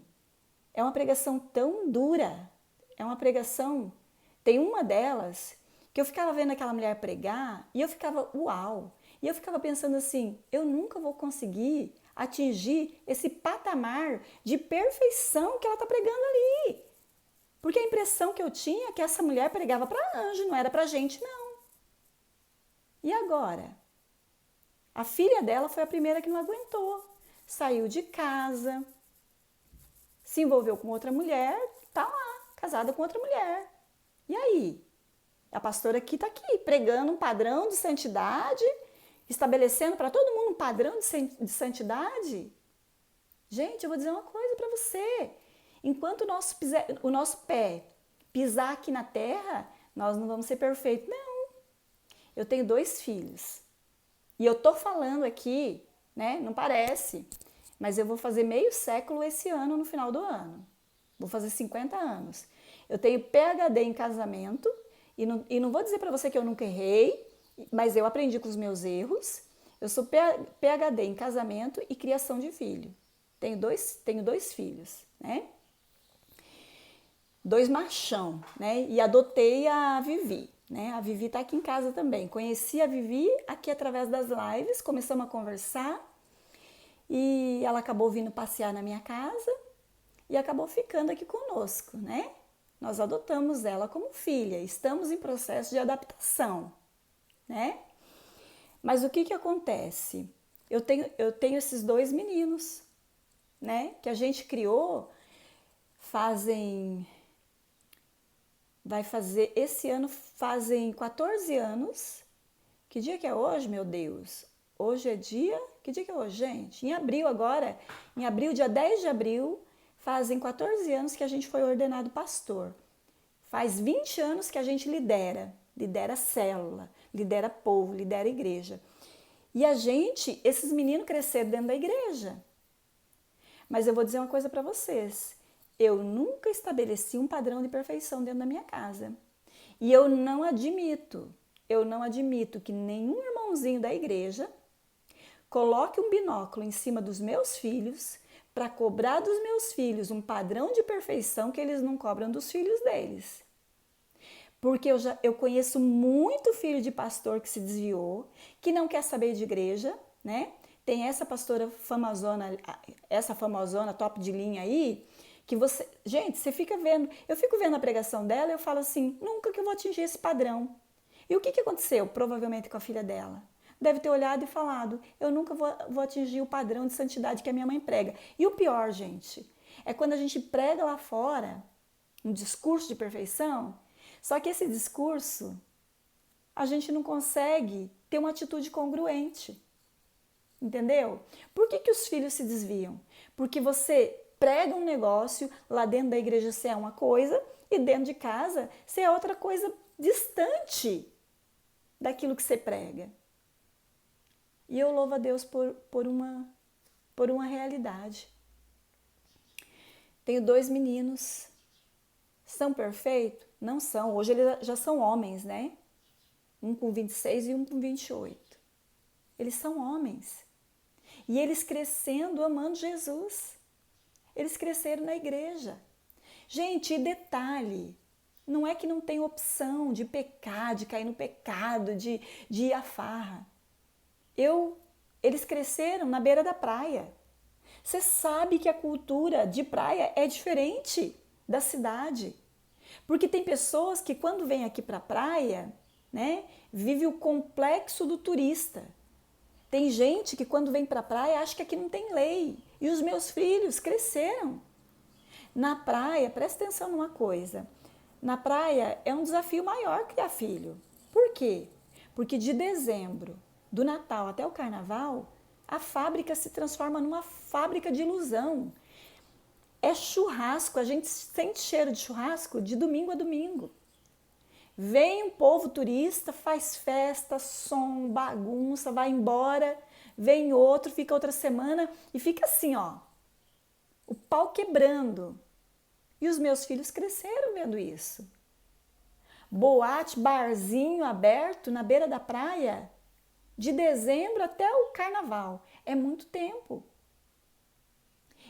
Speaker 1: é uma pregação tão dura, é uma pregação... Tem uma delas que eu ficava vendo aquela mulher pregar e eu ficava, uau! E eu ficava pensando assim, eu nunca vou conseguir atingir esse patamar de perfeição que ela está pregando ali. Porque a impressão que eu tinha é que essa mulher pregava para anjo, não era para gente, não. E agora? A filha dela foi a primeira que não aguentou. Saiu de casa, se envolveu com outra mulher, tá lá, casada com outra mulher. E aí? A pastora aqui está aqui, pregando um padrão de santidade, estabelecendo para todo mundo um padrão de santidade. Gente, eu vou dizer uma coisa para você. Enquanto o nosso pé pisar aqui na terra, nós não vamos ser perfeitos. Não. Eu tenho 2 filhos. E eu tô falando aqui, né? Não parece, mas eu vou fazer meio século esse ano, no final do ano. Vou fazer 50 anos. Eu tenho PhD em casamento e não vou dizer para você que eu nunca errei, mas eu aprendi com os meus erros. Eu sou PhD em casamento e criação de filho. Tenho dois filhos, né? dois machão, né? E adotei a Vivi, né? A Vivi tá aqui em casa também. Conheci a Vivi aqui através das lives, começamos a conversar e ela acabou vindo passear na minha casa e acabou ficando aqui conosco, né? Nós adotamos ela como filha, estamos em processo de adaptação, né? Mas o que que acontece? Eu tenho esses dois meninos, né? Que a gente criou esse ano fazem 14 anos. Que dia que é hoje, meu Deus? Hoje é que dia que é hoje, gente? Em abril agora, em abril, dia 10 de abril, fazem 14 anos que a gente foi ordenado pastor. Faz 20 anos que a gente lidera célula, lidera povo, lidera igreja. E esses meninos cresceram dentro da igreja. Mas eu vou dizer uma coisa para vocês. Eu nunca estabeleci um padrão de perfeição dentro da minha casa. E eu não admito que nenhum irmãozinho da igreja coloque um binóculo em cima dos meus filhos para cobrar dos meus filhos um padrão de perfeição que eles não cobram dos filhos deles. Porque eu conheço muito filho de pastor que se desviou, que não quer saber de igreja, né? Tem essa pastora famosona, top de linha aí, que você fica vendo, eu fico vendo a pregação dela e eu falo assim, nunca que eu vou atingir esse padrão. E o que aconteceu? Provavelmente com a filha dela. Deve ter olhado e falado, eu nunca vou atingir o padrão de santidade que a minha mãe prega. E o pior, gente, é quando a gente prega lá fora um discurso de perfeição, só que esse discurso a gente não consegue ter uma atitude congruente. Entendeu? Por que os filhos se desviam? Porque você prega um negócio, lá dentro da igreja você é uma coisa e dentro de casa você é outra coisa distante daquilo que você prega. E eu louvo a Deus por uma realidade. Tenho dois meninos. São perfeitos? Não são. Hoje eles já são homens, né? Um com 26 e um com 28. Eles são homens. E eles crescendo, amando Jesus. Eles cresceram na igreja. Gente, e detalhe, não é que não tem opção de pecar, de cair no pecado, de ir à farra. Eles cresceram na beira da praia. Você sabe que a cultura de praia é diferente da cidade. Porque tem pessoas que quando vêm aqui para a praia, né, vive o complexo do turista. Tem gente que quando vem para a praia acha que aqui não tem lei. E os meus filhos cresceram. Na praia, presta atenção numa coisa. Na praia é um desafio maior criar filho. Por quê? Porque de dezembro, do Natal até o Carnaval, a fábrica se transforma numa fábrica de ilusão. É churrasco, a gente sente cheiro de churrasco de domingo a domingo. Vem um povo turista, faz festa, som, bagunça, vai embora, vem outro, fica outra semana e fica assim, ó, o pau quebrando. E os meus filhos cresceram vendo isso. Boate, barzinho aberto na beira da praia, de dezembro até o carnaval. É muito tempo.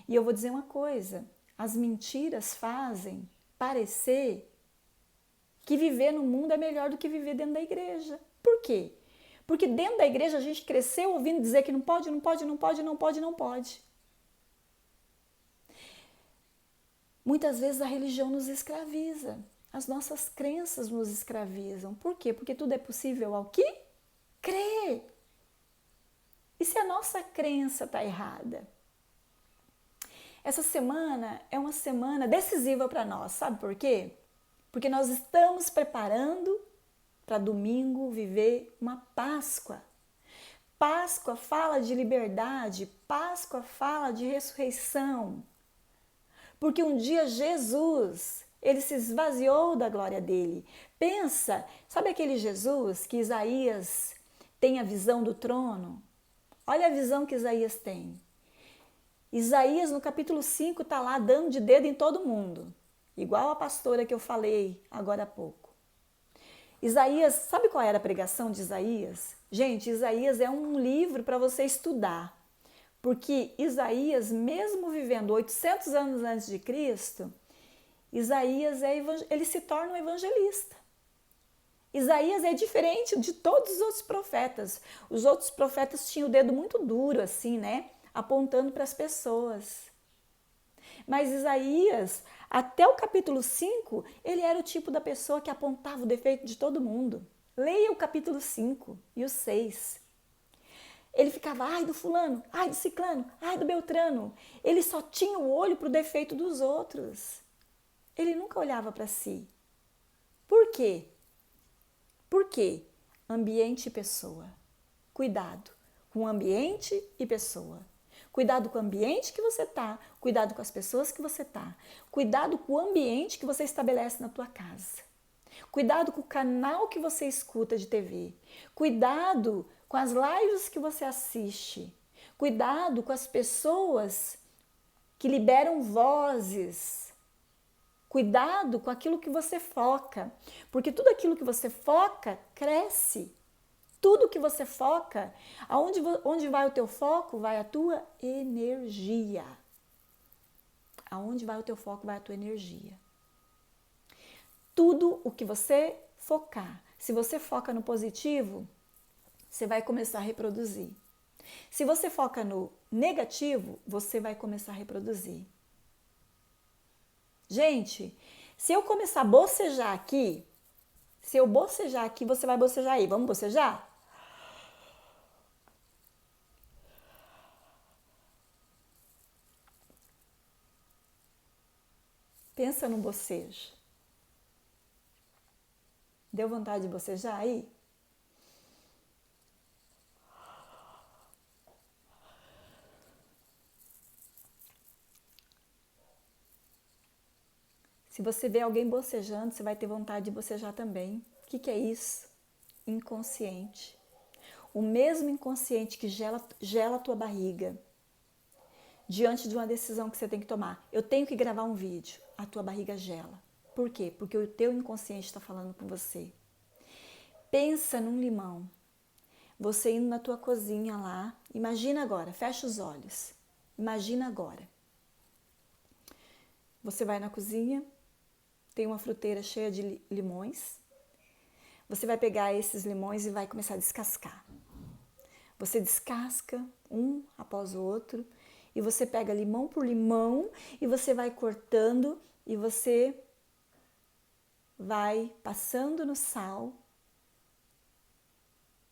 Speaker 1: E eu vou dizer uma coisa, as mentiras fazem parecer que viver no mundo é melhor do que viver dentro da igreja. Por quê? Porque dentro da igreja a gente cresceu ouvindo dizer que não pode, não pode, não pode, não pode, não pode. Muitas vezes a religião nos escraviza, as nossas crenças nos escravizam. Por quê? Porque tudo é possível ao que crê. E se a nossa crença está errada? Essa semana é uma semana decisiva para nós, sabe por quê? Porque nós estamos preparando para domingo viver uma Páscoa. Páscoa fala de liberdade, Páscoa fala de ressurreição. Porque um dia Jesus, ele se esvaziou da glória dele. Pensa, sabe aquele Jesus que Isaías tem a visão do trono? Olha a visão que Isaías tem. Isaías no capítulo 5 está lá dando de dedo em todo mundo. Igual a pastora que eu falei agora há pouco. Isaías, sabe qual era a pregação de Isaías? Gente, Isaías é um livro para você estudar. Porque Isaías, mesmo vivendo 800 anos antes de Cristo, Isaías ele se torna um evangelista. Isaías é diferente de todos os outros profetas. Os outros profetas tinham o dedo muito duro, assim, né? Apontando para as pessoas. Mas Isaías, até o capítulo 5, ele era o tipo da pessoa que apontava o defeito de todo mundo. Leia o capítulo 5 e o 6. Ele ficava, ai do fulano, ai do ciclano, ai do beltrano. Ele só tinha o olho para o defeito dos outros. Ele nunca olhava para si. Por quê? Por quê? Ambiente e pessoa. Cuidado com ambiente e pessoa. Cuidado com o ambiente que você está, cuidado com as pessoas que você está, cuidado com o ambiente que você estabelece na tua casa. Cuidado com o canal que você escuta de TV. Cuidado com as lives que você assiste. Cuidado com as pessoas que liberam vozes. Cuidado com aquilo que você foca, porque tudo aquilo que você foca cresce. Tudo que você foca, onde vai o teu foco, vai a tua energia. Aonde vai o teu foco, vai a tua energia. Tudo o que você focar, se você foca no positivo, você vai começar a reproduzir. Se você foca no negativo, você vai começar a reproduzir. Gente, se eu começar a bocejar aqui, você vai bocejar aí. Vamos bocejar? Pensa num bocejo. Deu vontade de bocejar aí? Se você vê alguém bocejando, você vai ter vontade de bocejar também. O que é isso? Inconsciente. O mesmo inconsciente que gela a tua barriga diante de uma decisão que você tem que tomar. Eu tenho que gravar um vídeo. A tua barriga gela. Por quê? Porque o teu inconsciente está falando com você. Pensa num limão. Você indo na tua cozinha lá. Imagina agora, fecha os olhos. Imagina agora. Você vai na cozinha, tem uma fruteira cheia de limões. Você vai pegar esses limões e vai começar a descascar. Você descasca um após o outro e você pega limão por limão e você vai cortando e você vai passando no sal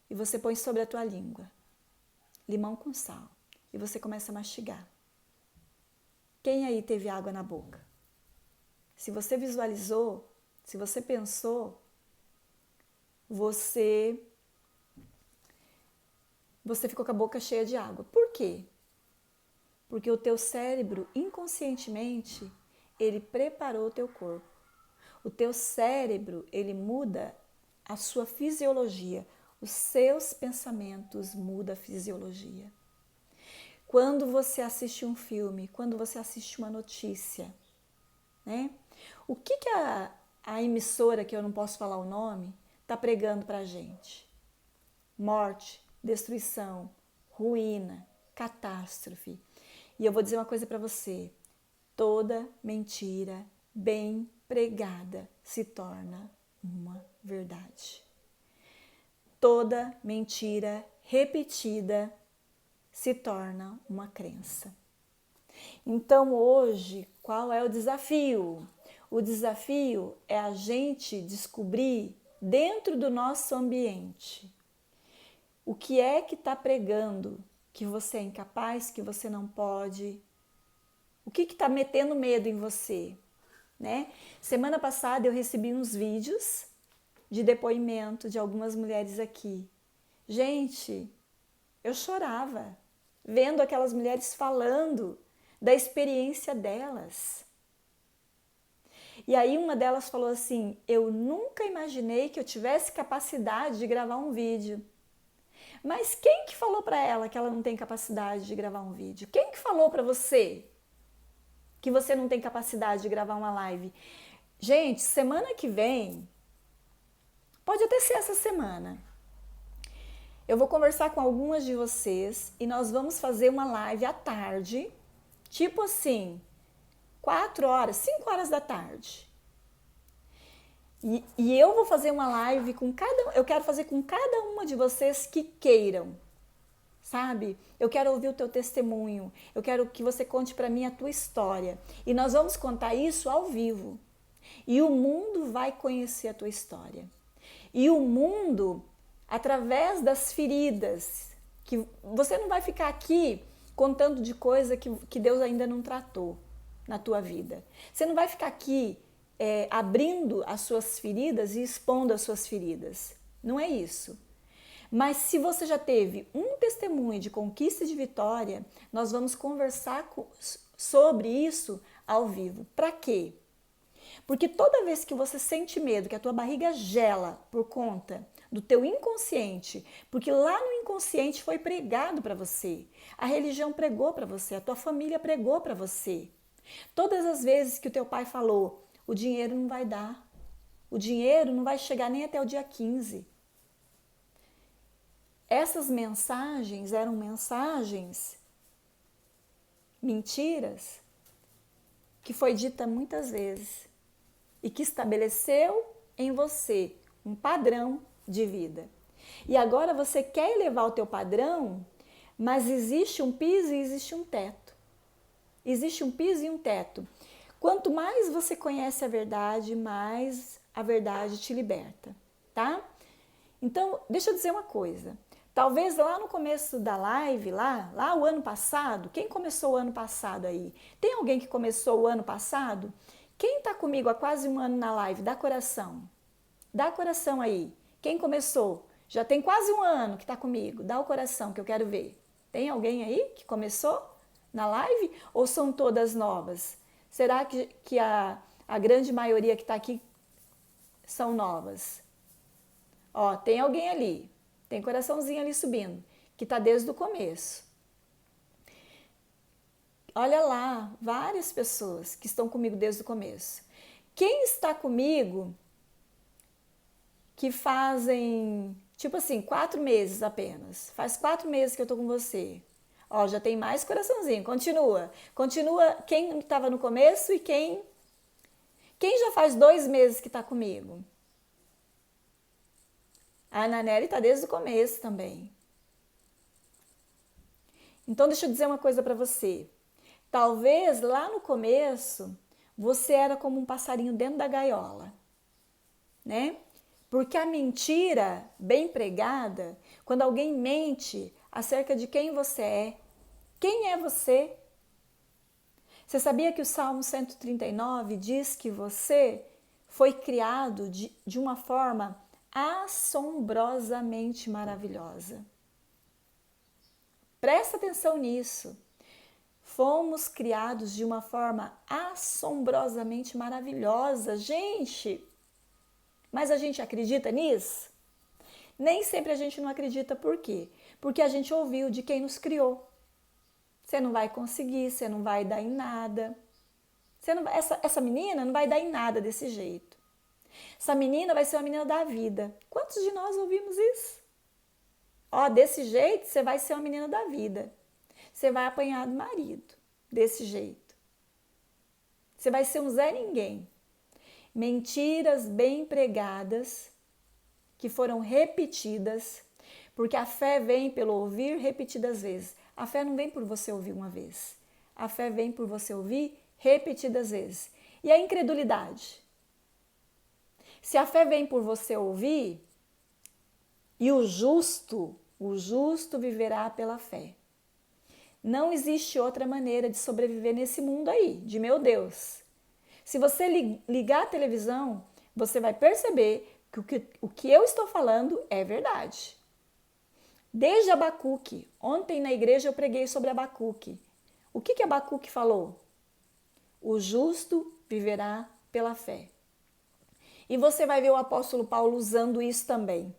Speaker 1: e você põe sobre a tua língua. Limão com sal. E você começa a mastigar. Quem aí teve água na boca? Se você visualizou, se você pensou, você ficou com a boca cheia de água. Por quê? Porque o teu cérebro, inconscientemente, ele preparou o teu corpo. O teu cérebro, ele muda a sua fisiologia. Os seus pensamentos mudam a fisiologia. Quando você assiste um filme, quando você assiste uma notícia, né? O que a emissora, que eu não posso falar o nome, está pregando para a gente? Morte, destruição, ruína, catástrofe. E eu vou dizer uma coisa para você. Toda mentira bem pregada se torna uma verdade. Toda mentira repetida se torna uma crença. Então hoje, qual é o desafio? O desafio é a gente descobrir dentro do nosso ambiente o que é que está pregando que você é incapaz, que você não pode, o que está metendo medo em você, né? Semana passada eu recebi uns vídeos de depoimento de algumas mulheres aqui. Gente, eu chorava vendo aquelas mulheres falando da experiência delas. E aí uma delas falou assim, eu nunca imaginei que eu tivesse capacidade de gravar um vídeo. Mas quem que falou para ela que ela não tem capacidade de gravar um vídeo? Quem que falou para você que você não tem capacidade de gravar uma live? Gente, semana que vem, pode até ser essa semana, eu vou conversar com algumas de vocês e nós vamos fazer uma live à tarde, tipo assim, 4 horas, 5 horas da tarde. E eu vou fazer uma live eu quero fazer com cada uma de vocês que queiram, sabe? Eu quero ouvir o teu testemunho, eu quero que você conte para mim a tua história. E nós vamos contar isso ao vivo. E o mundo vai conhecer a tua história. E o mundo, através das feridas, que você não vai ficar aqui contando de coisa que Deus ainda não tratou na tua vida. Você não vai ficar aqui abrindo as suas feridas e expondo as suas feridas. Não é isso. Mas se você já teve um testemunho de conquista e de vitória, nós vamos conversar sobre isso ao vivo. Para quê? Porque toda vez que você sente medo, que a tua barriga gela por conta do teu inconsciente, porque lá no inconsciente foi pregado para você, a religião pregou para você, a tua família pregou para você. Todas as vezes que o teu pai falou, o dinheiro não vai dar, o dinheiro não vai chegar nem até o dia 15. Essas mensagens eram mensagens, mentiras, que foi dita muitas vezes e que estabeleceu em você um padrão de vida. E agora você quer elevar o teu padrão, mas existe um piso e existe um teto. Existe um piso e um teto. Quanto mais você conhece a verdade, mais a verdade te liberta, tá? Então, deixa eu dizer uma coisa. Talvez lá no começo da live, lá o ano passado, quem começou o ano passado aí? Tem alguém que começou o ano passado? Quem está comigo há quase um ano na live? Dá coração. Dá coração aí. Quem começou? Já tem quase um ano que está comigo. Dá o coração que eu quero ver. Tem alguém aí que começou na live? Ou são todas novas? Será que a grande maioria que está aqui são novas? Ó, tem alguém ali. Tem coraçãozinho ali subindo, que está desde o começo. Olha lá, várias pessoas que estão comigo desde o começo. Quem está comigo que fazem, tipo assim, 4 meses apenas. Faz 4 meses que eu tô com você. Ó, já tem mais coraçãozinho. Continua. Continua quem estava no começo e quem já faz 2 meses que está comigo. A Ananelli está desde o começo também. Então, deixa eu dizer uma coisa para você. Talvez lá no começo você era como um passarinho dentro da gaiola, né? Porque a mentira bem pregada, quando alguém mente acerca de quem quem é você? Você sabia que o Salmo 139 diz que você foi criado de uma forma assombrosamente maravilhosa? Presta atenção nisso. Fomos criados de uma forma assombrosamente maravilhosa, gente. Mas a gente acredita nisso? Nem sempre a gente não acredita. Por quê? Porque a gente ouviu de quem nos criou. Você não vai conseguir, você não vai dar em nada. Essa menina não vai dar em nada desse jeito. Essa menina vai ser uma menina da vida. Quantos de nós ouvimos isso? Ó, desse jeito você vai ser uma menina da vida. Você vai apanhar do marido, desse jeito. Você vai ser um Zé Ninguém. Mentiras bem pregadas, que foram repetidas, porque a fé vem pelo ouvir repetidas vezes. A fé não vem por você ouvir uma vez. A fé vem por você ouvir repetidas vezes. E a incredulidade? Se a fé vem por você ouvir, e o justo viverá pela fé. Não existe outra maneira de sobreviver nesse mundo aí, de meu Deus. Se você ligar a televisão, você vai perceber que o que eu estou falando é verdade. Desde Abacuque, ontem na igreja eu preguei sobre Abacuque. O que Abacuque falou? O justo viverá pela fé. E você vai ver o apóstolo Paulo usando isso também.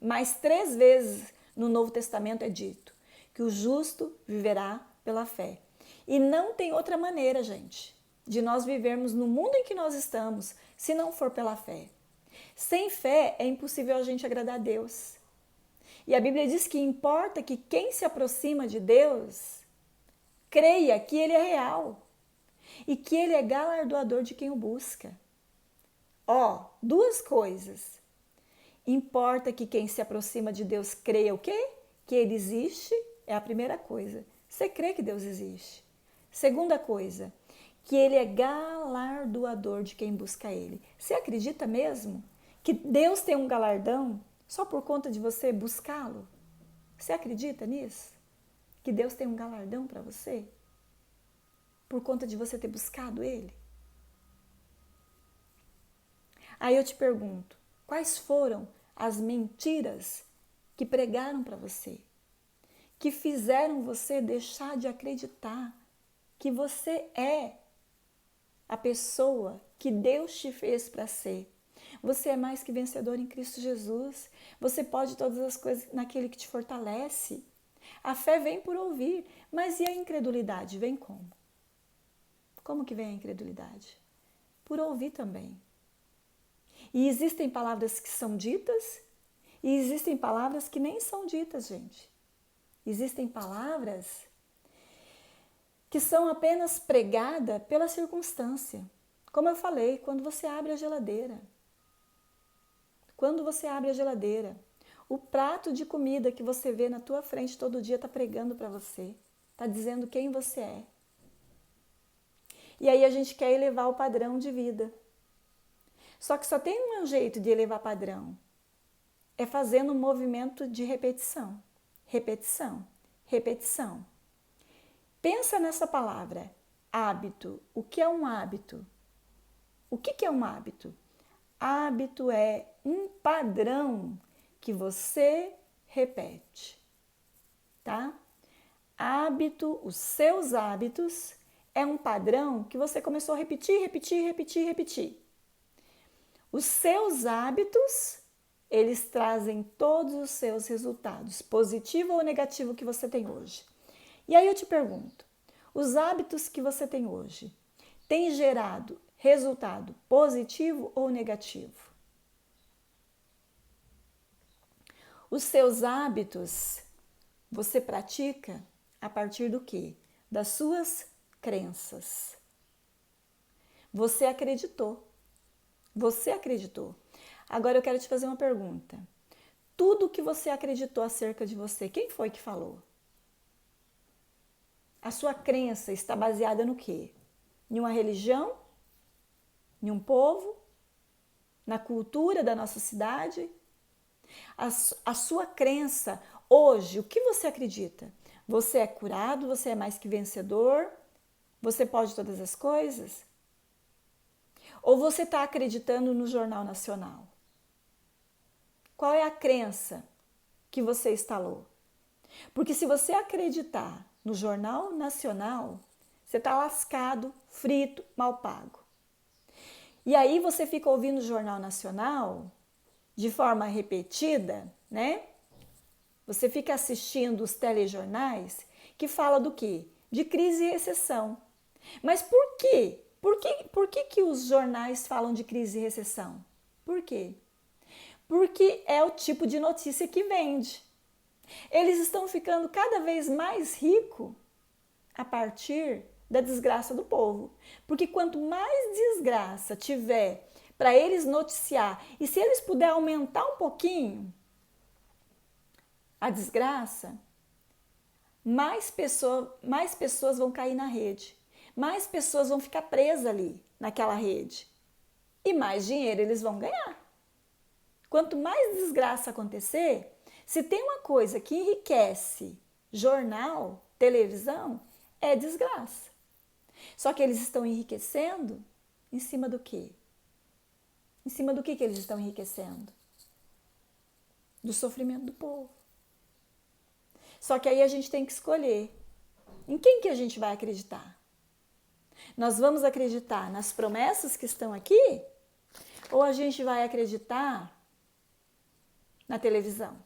Speaker 1: Mais 3 vezes no Novo Testamento é dito que o justo viverá pela fé. E não tem outra maneira, gente, de nós vivermos no mundo em que nós estamos, se não for pela fé. Sem fé é impossível a gente agradar a Deus. E a Bíblia diz que importa que quem se aproxima de Deus creia que Ele é real. e que Ele é galardoador de quem o busca. Ó, duas coisas. Importa que quem se aproxima de Deus creia o quê? Que Ele existe, é a primeira coisa. Você crê que Deus existe. Segunda coisa, que Ele é galardoador de quem busca Ele. Você acredita mesmo que Deus tem um galardão só por conta de você buscá-lo? Você acredita nisso? Que Deus tem um galardão para você? Por conta de você ter buscado Ele? Aí eu te pergunto, quais foram as mentiras que pregaram para você? Que fizeram você deixar de acreditar que você é a pessoa que Deus te fez para ser. Você é mais que vencedor em Cristo Jesus. Você pode todas as coisas naquele que te fortalece. A fé vem por ouvir, mas e a incredulidade? Vem como? Como que vem a incredulidade? Por ouvir também. E existem palavras que são ditas e existem palavras que nem são ditas, gente. Existem palavras que são apenas pregadas pela circunstância. Como eu falei, quando você abre a geladeira. Quando você abre a geladeira, o prato de comida que você vê na tua frente todo dia está pregando para você. Está dizendo quem você é. E aí a gente quer elevar o padrão de vida. Só que só tem um jeito de elevar padrão. É fazendo um movimento de repetição. Repetição. Repetição. Pensa nessa palavra, hábito. O que é um hábito? O que é um hábito? Hábito é um padrão que você repete, tá? Hábito, os seus hábitos, é um padrão que você começou a repetir, repetir, repetir, repetir. Os seus hábitos, eles trazem todos os seus resultados, positivo ou negativo que você tem hoje. E aí eu te pergunto, os hábitos que você tem hoje têm gerado resultado positivo ou negativo? Os seus hábitos você pratica a partir do quê? Das suas crenças. Você acreditou. Você acreditou. Agora eu quero te fazer uma pergunta. Tudo que você acreditou acerca de você, quem foi que falou? A sua crença está baseada no quê? Em uma religião? Em um povo? Na cultura da nossa cidade? A sua crença hoje, o que você acredita? Você é curado? Você é mais que vencedor? Você pode todas as coisas? Ou você está acreditando no Jornal Nacional? Qual é a crença que você instalou? Porque se você acreditar no Jornal Nacional, você está lascado, frito, mal pago. E aí você fica ouvindo o Jornal Nacional de forma repetida, né? Você fica assistindo os telejornais que fala do quê? De crise e recessão. Mas por quê? Por que os jornais falam de crise e recessão? Por quê? Porque é o tipo de notícia que vende. Eles estão ficando cada vez mais ricos a partir da desgraça do povo. Porque quanto mais desgraça tiver para eles noticiar, e se eles puderem aumentar um pouquinho a desgraça, mais pessoas vão cair na rede. Mais pessoas vão ficar presas ali naquela rede. E mais dinheiro eles vão ganhar. Quanto mais desgraça acontecer, se tem uma coisa que enriquece jornal, televisão, é desgraça. Só que eles estão enriquecendo em cima do quê? Em cima do que eles estão enriquecendo? Do sofrimento do povo. Só que aí a gente tem que escolher em quem que a gente vai acreditar. Nós vamos acreditar nas promessas que estão aqui? Ou a gente vai acreditar na televisão?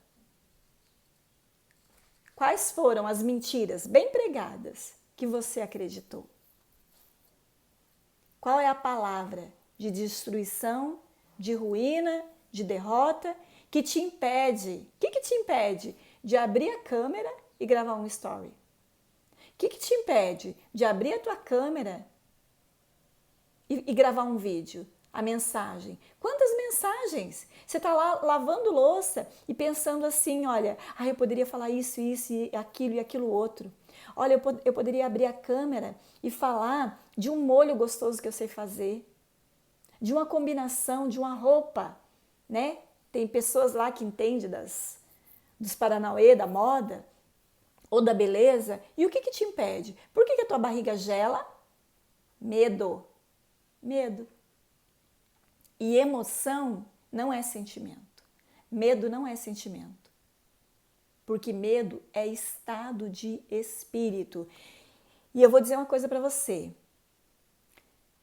Speaker 1: Quais foram as mentiras bem pregadas que você acreditou? Qual é a palavra de destruição, de ruína, de derrota que te impede? O que te impede de abrir a câmera e gravar um story? O que te impede de abrir a tua câmera e gravar um vídeo? A mensagem. Quantas mensagens? Você está lá lavando louça e pensando assim, olha, eu poderia falar isso, e aquilo outro. Olha, eu poderia abrir a câmera e falar de um molho gostoso que eu sei fazer, de uma combinação, de uma roupa, né? Tem pessoas lá que entendem dos paranauê, da moda ou da beleza. E o que te impede? Por que a tua barriga gela? Medo. Medo. E emoção não é sentimento. Medo não é sentimento. Porque medo é estado de espírito. E eu vou dizer uma coisa para você.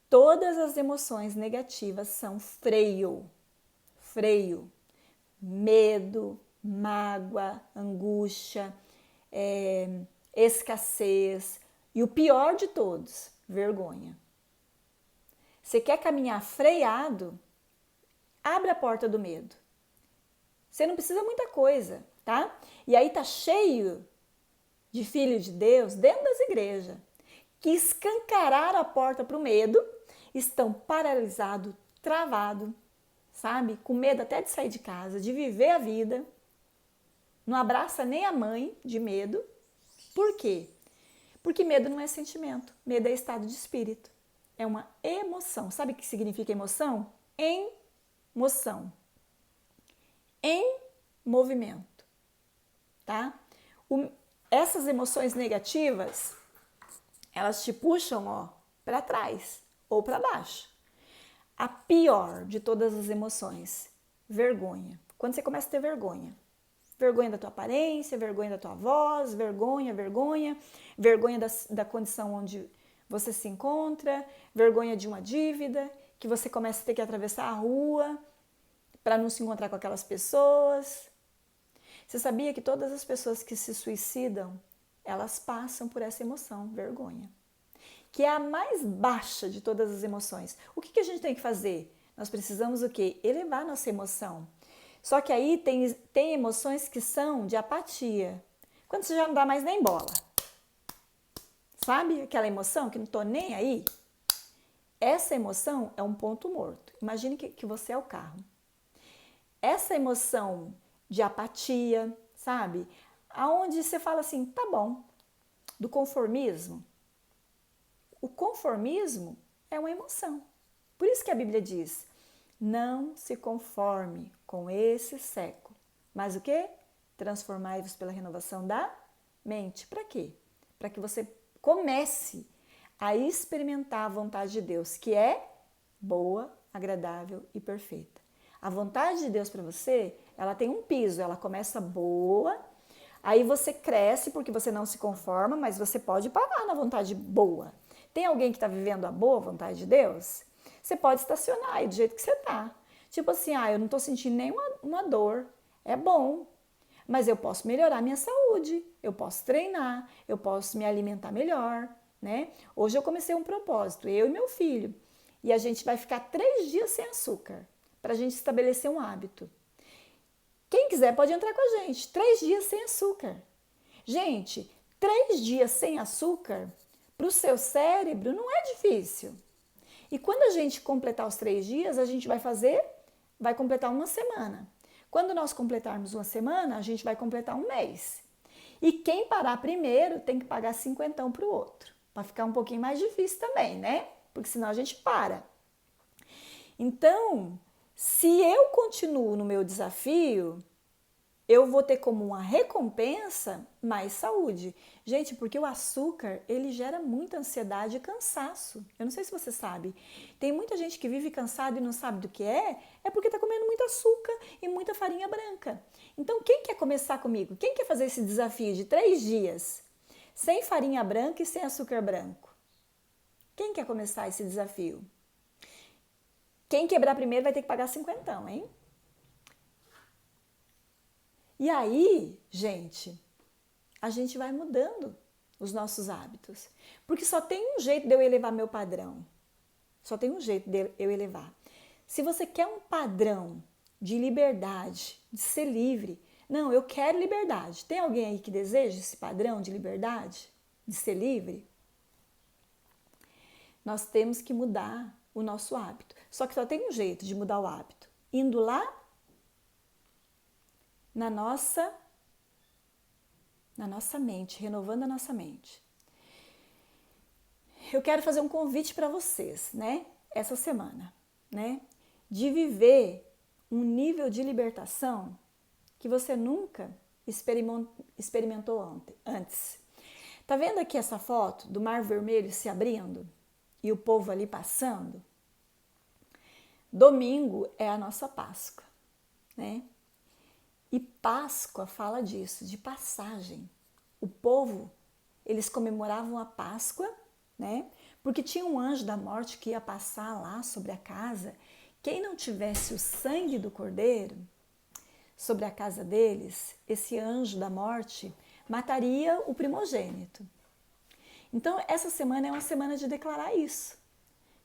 Speaker 1: Todas as emoções negativas são freio. Freio. Medo, mágoa, angústia, escassez. E o pior de todos, vergonha. Você quer caminhar freado? Abre a porta do medo. Você não precisa muita coisa, tá? E aí tá cheio de filhos de Deus dentro das igrejas que escancararam a porta para o medo, estão paralisados, travados, sabe? Com medo até de sair de casa, de viver a vida. Não abraça nem a mãe de medo. Por quê? Porque medo não é sentimento, medo é estado de espírito. É uma emoção. Sabe o que significa emoção? Emoção. Em movimento, tá? Essas emoções negativas, elas te puxam, para trás ou para baixo. A pior de todas as emoções, vergonha. Quando você começa a ter vergonha. Vergonha da tua aparência, vergonha da tua voz, vergonha da condição onde você se encontra, vergonha de uma dívida, que você começa a ter que atravessar a rua para não se encontrar com aquelas pessoas. Você sabia que todas as pessoas que se suicidam, elas passam por essa emoção, vergonha, que é a mais baixa de todas as emoções. O que a gente tem que fazer? Nós precisamos o quê? Elevar nossa emoção. Só que aí tem emoções que são de apatia. Quando você já não dá mais nem bola. Sabe aquela emoção que não tô nem aí? Essa emoção é um ponto morto. Imagine que você é o carro. Essa emoção de apatia, sabe? Aonde você fala assim, tá bom, do conformismo. O conformismo é uma emoção. Por isso que a Bíblia diz, não se conforme com esse século. Mas o quê? Transformai-vos pela renovação da mente. Para quê? Para que você comece a experimentar a vontade de Deus, que é boa, agradável e perfeita. A vontade de Deus para você, ela tem um piso, ela começa boa, aí você cresce porque você não se conforma, mas você pode parar na vontade boa. Tem alguém que está vivendo a boa vontade de Deus? Você pode estacionar aí do jeito que você está. Tipo assim, eu não estou sentindo nenhuma dor, é bom, mas eu posso melhorar minha saúde, eu posso treinar, eu posso me alimentar melhor, né? Hoje eu comecei um propósito, eu e meu filho, e a gente vai ficar 3 dias sem açúcar, para a gente estabelecer um hábito. Quem quiser pode entrar com a gente, 3 dias sem açúcar. Gente, 3 dias sem açúcar, para o seu cérebro não é difícil. E quando a gente completar os 3 dias, a gente vai completar uma semana. Quando nós completarmos uma semana, a gente vai completar um mês. E quem parar primeiro tem que pagar 50 para o outro, para ficar um pouquinho mais difícil também, né? Porque senão a gente para. Então, se eu continuo no meu desafio, eu vou ter como uma recompensa mais saúde. Gente, porque o açúcar, ele gera muita ansiedade e cansaço. Eu não sei se você sabe. Tem muita gente que vive cansado e não sabe do que é porque está comendo muito açúcar e muita farinha branca. Então, quem quer começar comigo? Quem quer fazer esse desafio de 3 dias sem farinha branca e sem açúcar branco? Quem quer começar esse desafio? Quem quebrar primeiro vai ter que pagar 50, hein? E aí, gente, a gente vai mudando os nossos hábitos. Porque só tem um jeito de eu elevar meu padrão. Só tem um jeito de eu elevar. Se você quer um padrão de liberdade, de ser livre, não, eu quero liberdade. Tem alguém aí que deseja esse padrão de liberdade, de ser livre? Nós temos que mudar o nosso hábito. Só que só tem um jeito de mudar o hábito. Indo lá na nossa mente, renovando a nossa mente. Eu quero fazer um convite para vocês, né? Essa semana, né? De viver um nível de libertação que você nunca experimentou antes. Tá vendo aqui essa foto do Mar Vermelho se abrindo e o povo ali passando? Domingo é a nossa Páscoa, né? E Páscoa fala disso, de passagem. O povo, eles comemoravam a Páscoa, né? Porque tinha um anjo da morte que ia passar lá sobre a casa. Quem não tivesse o sangue do cordeiro sobre a casa deles, esse anjo da morte mataria o primogênito. Então, essa semana é uma semana de declarar isso,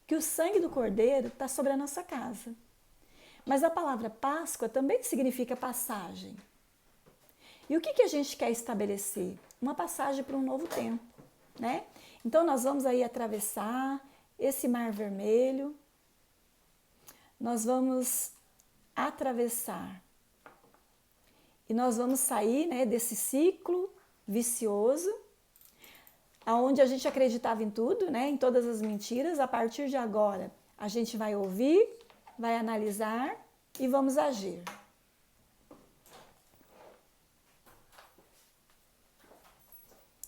Speaker 1: que o sangue do cordeiro está sobre a nossa casa. Mas a palavra Páscoa também significa passagem. E o que a gente quer estabelecer? Uma passagem para um novo tempo, né? Então, nós vamos aí atravessar esse Mar Vermelho, nós vamos atravessar e nós vamos sair, né, desse ciclo vicioso, aonde a gente acreditava em tudo, né, em todas as mentiras. A partir de agora, a gente vai ouvir, vai analisar e vamos agir.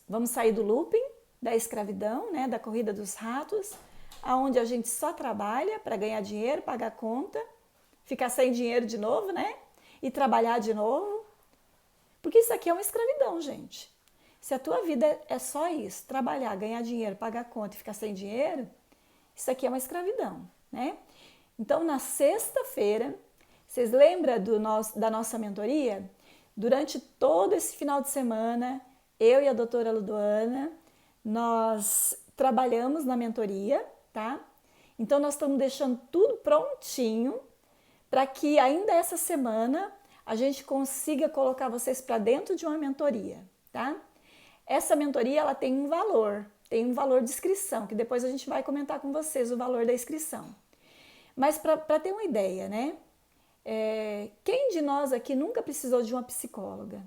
Speaker 1: Vamos sair do looping, da escravidão, né, da corrida dos ratos, aonde a gente só trabalha para ganhar dinheiro, pagar conta, ficar sem dinheiro de novo, né, e trabalhar de novo. Porque isso aqui é uma escravidão, gente. Se a tua vida é só isso, trabalhar, ganhar dinheiro, pagar conta e ficar sem dinheiro, isso aqui é uma escravidão, né? Então, na sexta-feira, vocês lembram da nossa mentoria? Durante todo esse final de semana, eu e a doutora Ludoana, nós trabalhamos na mentoria, tá? Então, nós estamos deixando tudo prontinho para que ainda essa semana a gente consiga colocar vocês para dentro de uma mentoria, tá? Essa mentoria, ela tem um valor de inscrição, que depois a gente vai comentar com vocês o valor da inscrição. Mas para ter uma ideia, né? Quem de nós aqui nunca precisou de uma psicóloga?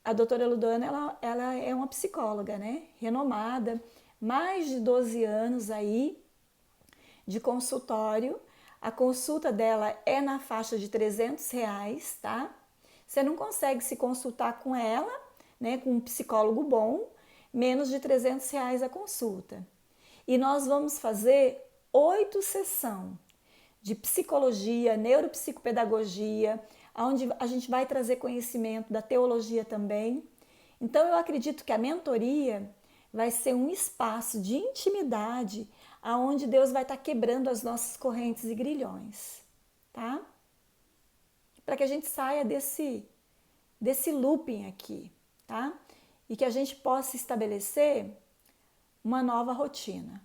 Speaker 1: A doutora Ludoana, ela é uma psicóloga, né? Renomada, mais de 12 anos aí de consultório. A consulta dela é na faixa de R$300, tá? Você não consegue se consultar com ela, né, com um psicólogo bom, menos de R$300 a consulta. E nós vamos fazer 8 sessões de psicologia, neuropsicopedagogia, onde a gente vai trazer conhecimento da teologia também. Então, eu acredito que a mentoria vai ser um espaço de intimidade aonde Deus vai estar quebrando as nossas correntes e grilhões, tá? Para que a gente saia desse looping aqui, tá? E que a gente possa estabelecer uma nova rotina,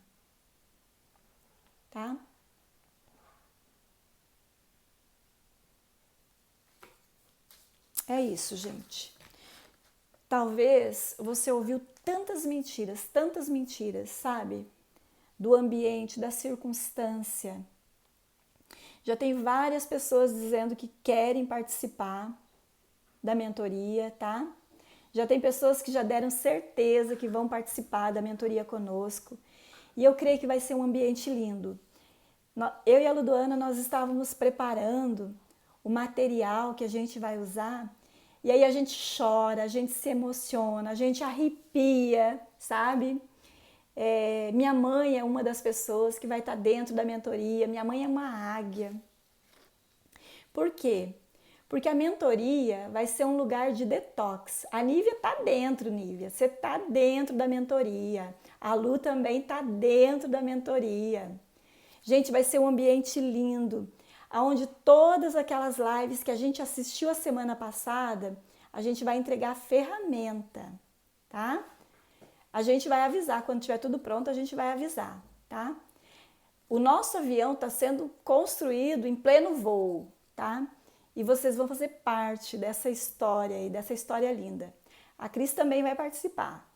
Speaker 1: tá? É isso, gente. Talvez você ouviu tantas mentiras, sabe? Do ambiente, da circunstância. Já tem várias pessoas dizendo que querem participar da mentoria, tá? Já tem pessoas que já deram certeza que vão participar da mentoria conosco. E eu creio que vai ser um ambiente lindo. Eu e a Ludoana, nós estávamos preparando o material que a gente vai usar. E aí a gente chora, a gente se emociona, a gente arrepia, sabe? Minha mãe é uma das pessoas que vai estar dentro da mentoria. Minha mãe é uma águia. Por quê? Porque a mentoria vai ser um lugar de detox. A Nívia está dentro, Nívia. Você está dentro da mentoria. A Lu também está dentro da mentoria. Gente, vai ser um ambiente lindo, onde todas aquelas lives que a gente assistiu a semana passada, a gente vai entregar ferramenta, tá? A gente vai avisar, quando tiver tudo pronto, a gente vai avisar, tá? O nosso avião está sendo construído em pleno voo, tá? E vocês vão fazer parte dessa história aí, dessa história linda. A Cris também vai participar.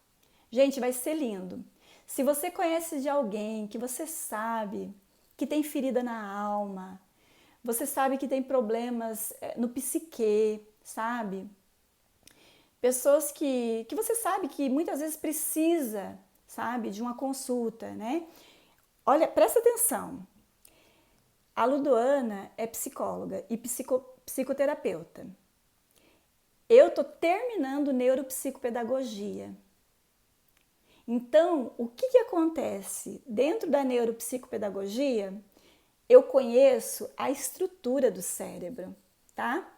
Speaker 1: Gente, vai ser lindo. Se você conhece de alguém que você sabe que tem ferida na alma, você sabe que tem problemas no psique, sabe? Pessoas que você sabe que muitas vezes precisa, sabe, de uma consulta, né? Olha, presta atenção. A Ludoana é psicóloga e psicoterapeuta. Eu tô terminando neuropsicopedagogia. Então, o que acontece? Dentro da neuropsicopedagogia, eu conheço a estrutura do cérebro, tá?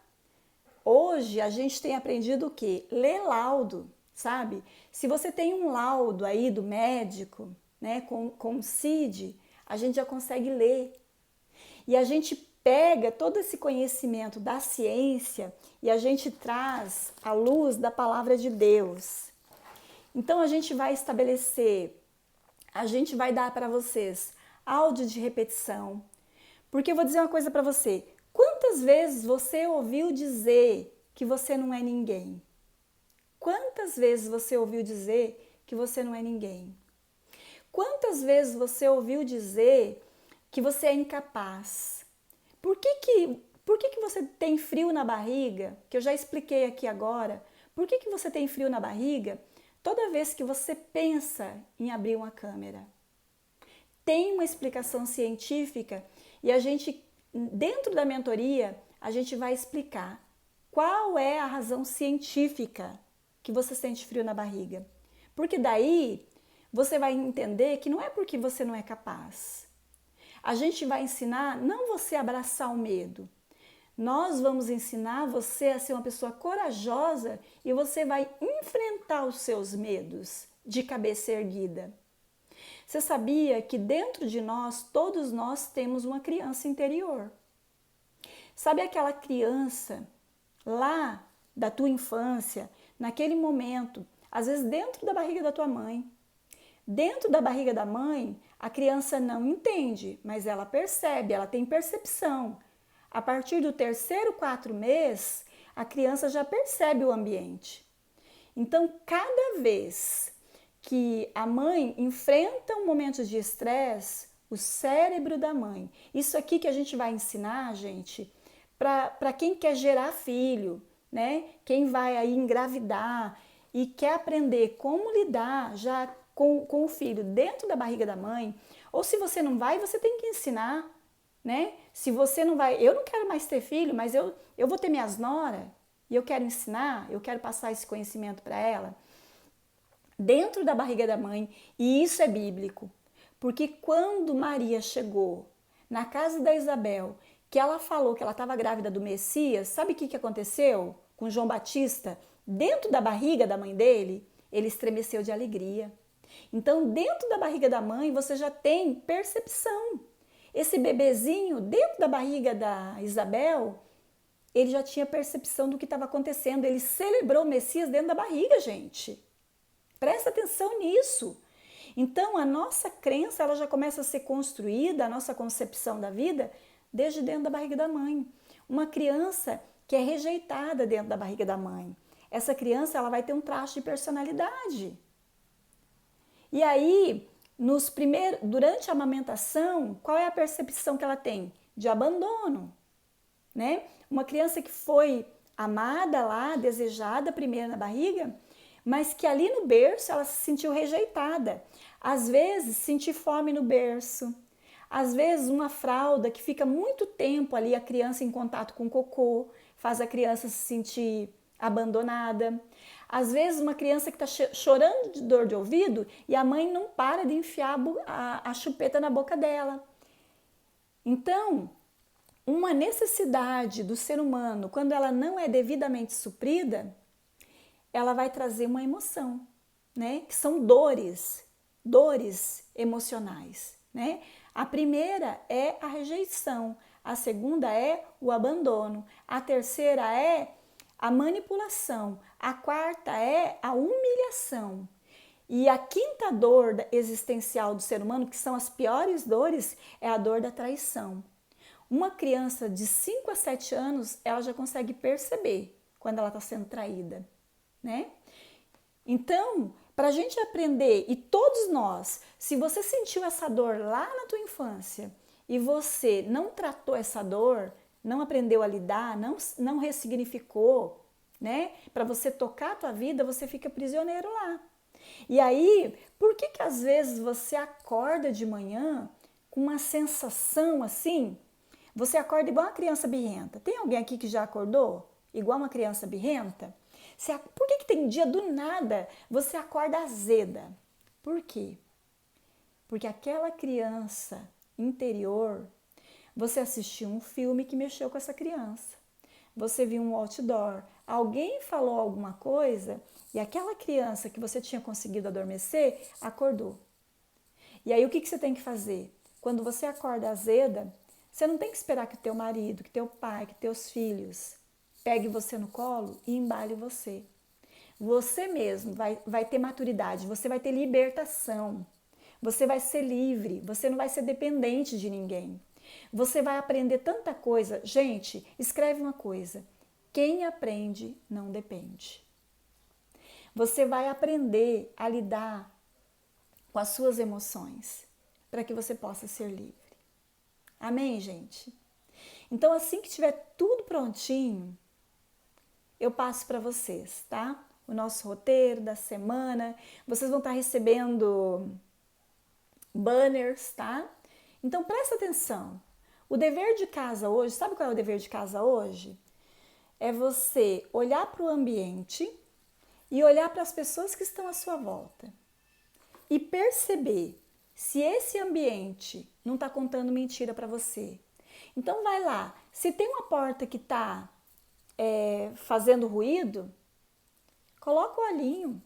Speaker 1: Hoje a gente tem aprendido o quê? Ler laudo, sabe? Se você tem um laudo aí do médico, né, com o CID, a gente já consegue ler. E a gente pega todo esse conhecimento da ciência e a gente traz à luz da palavra de Deus. Então a gente vai estabelecer, a gente vai dar para vocês áudio de repetição. Porque eu vou dizer uma coisa para você. Quantas vezes você ouviu dizer que você não é ninguém? Quantas vezes você ouviu dizer que você não é ninguém? Quantas vezes você ouviu dizer que você é incapaz? Por que você tem frio na barriga? Que eu já expliquei aqui agora. Por que você tem frio na barriga toda vez que você pensa em abrir uma câmera? Tem uma explicação científica e a gente, dentro da mentoria, a gente vai explicar qual é a razão científica que você sente frio na barriga. Porque daí você vai entender que não é porque você não é capaz. A gente vai ensinar não você a abraçar o medo. Nós vamos ensinar você a ser uma pessoa corajosa e você vai enfrentar os seus medos de cabeça erguida. Você sabia que dentro de nós, todos nós temos uma criança interior? Sabe aquela criança lá da tua infância, naquele momento, às vezes dentro da barriga da tua mãe? Dentro da barriga da mãe, a criança não entende, mas ela percebe, ela tem percepção. A partir do terceiro, 4 mês, a criança já percebe o ambiente. Então, cada vez que a mãe enfrenta um momento de estresse, o cérebro da mãe, isso aqui que a gente vai ensinar, gente, para quem quer gerar filho, né? Quem vai aí engravidar e quer aprender como lidar já com o filho dentro da barriga da mãe, ou se você não vai, você tem que ensinar, né? Se você não vai, eu não quero mais ter filho, mas eu vou ter minhas noras e eu quero ensinar, eu quero passar esse conhecimento para ela dentro da barriga da mãe, e isso é bíblico, porque quando Maria chegou na casa da Isabel, que ela falou que ela estava grávida do Messias, sabe o que aconteceu com João Batista? Dentro da barriga da mãe dele, ele estremeceu de alegria. Então, dentro da barriga da mãe, você já tem percepção. Esse bebezinho, dentro da barriga da Isabel, ele já tinha percepção do que estava acontecendo. Ele celebrou o Messias dentro da barriga, gente. Presta atenção nisso. Então, a nossa crença ela já começa a ser construída, a nossa concepção da vida, desde dentro da barriga da mãe. Uma criança que é rejeitada dentro da barriga da mãe. Essa criança ela vai ter um traço de personalidade. E aí, durante a amamentação, qual é a percepção que ela tem? De abandono, né? Uma criança que foi amada lá, desejada primeiro na barriga, mas que ali no berço ela se sentiu rejeitada. Às vezes, sentir fome no berço. Às vezes, uma fralda que fica muito tempo ali, a criança em contato com o cocô, faz a criança se sentir abandonada. Às vezes, uma criança que está chorando de dor de ouvido e a mãe não para de enfiar a chupeta na boca dela. Então, uma necessidade do ser humano, quando ela não é devidamente suprida, ela vai trazer uma emoção, né? Que são dores emocionais, né? A primeira é a rejeição, a segunda é o abandono, a terceira é a manipulação, a quarta é a humilhação. E a quinta dor existencial do ser humano, que são as piores dores, é a dor da traição. Uma criança de 5 a 7 anos, ela já consegue perceber quando ela está sendo traída, né? Então, para a gente aprender, e todos nós, se você sentiu essa dor lá na tua infância e você não tratou essa dor, não aprendeu a lidar, não ressignificou, né? Para você tocar a tua vida, você fica prisioneiro lá. E aí, por que que às vezes você acorda de manhã com uma sensação assim? Você acorda igual uma criança birrenta. Tem alguém aqui que já acordou igual uma criança birrenta? Por que que tem dia do nada você acorda azeda? Por quê? Porque aquela criança interior, você assistiu um filme que mexeu com essa criança. Você viu um outdoor, alguém falou alguma coisa e aquela criança que você tinha conseguido adormecer, acordou. E aí o que você tem que fazer? Quando você acorda azeda, você não tem que esperar que o teu marido, que teu pai, que teus filhos pegue você no colo e embale você. Você mesmo vai ter maturidade, você vai ter libertação. Você vai ser livre, você não vai ser dependente de ninguém. Você vai aprender tanta coisa. Gente, escreve uma coisa. Quem aprende não depende. Você vai aprender a lidar com as suas emoções para que você possa ser livre. Amém, gente? Então, assim que tiver tudo prontinho, eu passo para vocês, tá? O nosso roteiro da semana. Vocês vão estar recebendo banners, tá? Então, presta atenção. O dever de casa hoje, sabe qual é o dever de casa hoje? É você olhar para o ambiente e olhar para as pessoas que estão à sua volta e perceber se esse ambiente não está contando mentira para você. Então vai lá, se tem uma porta que está fazendo ruído, coloca o olhinho.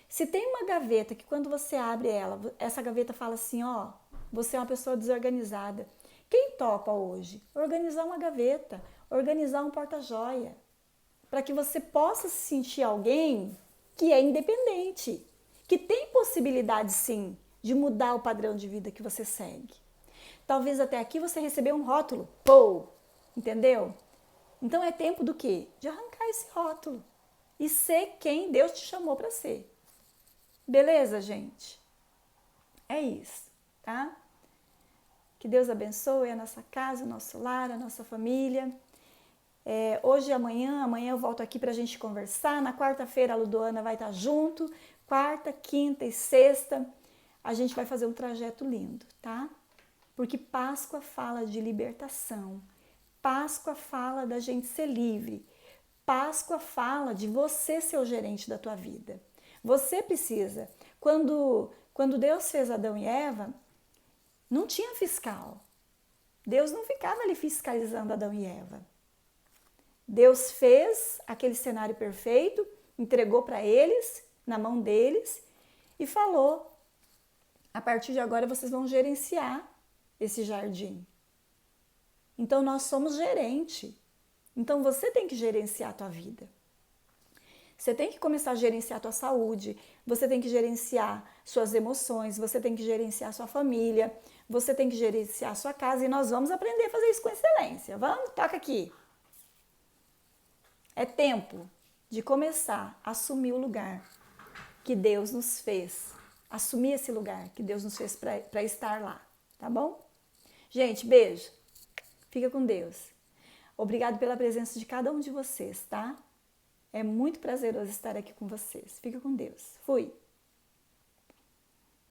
Speaker 1: Se tem uma gaveta que quando você abre ela, essa gaveta fala assim, ó, você é uma pessoa desorganizada. Quem topa hoje? Organizar uma gaveta, organizar um porta-joia, para que você possa se sentir alguém que é independente, que tem possibilidade sim de mudar o padrão de vida que você segue. Talvez até aqui você recebeu um rótulo, pô, entendeu? Então é tempo do quê? De arrancar esse rótulo e ser quem Deus te chamou para ser. Beleza, gente? É isso, tá? Que Deus abençoe a nossa casa, o nosso lar, a nossa família. Hoje e amanhã eu volto aqui para a gente conversar. Na quarta-feira a Ludoana vai estar junto. Quarta, quinta e sexta a gente vai fazer um trajeto lindo, tá? Porque Páscoa fala de libertação. Páscoa fala da gente ser livre. Páscoa fala de você ser o gerente da tua vida. Você precisa. Quando Deus fez Adão e Eva, não tinha fiscal. Deus não ficava ali fiscalizando Adão e Eva. Deus fez aquele cenário perfeito, entregou para eles, na mão deles, e falou: a partir de agora vocês vão gerenciar esse jardim. Então nós somos gerente. Então você tem que gerenciar a tua vida. Você tem que começar a gerenciar a tua saúde, você tem que gerenciar suas emoções, você tem que gerenciar a sua família, você tem que gerenciar a sua casa e nós vamos aprender a fazer isso com excelência. Vamos? Toca aqui. É tempo de começar a assumir o lugar que Deus nos fez. Assumir esse lugar que Deus nos fez para estar lá, tá bom? Gente, beijo. Fica com Deus. Obrigado pela presença de cada um de vocês, tá? É muito prazeroso estar aqui com vocês. Fica com Deus. Fui!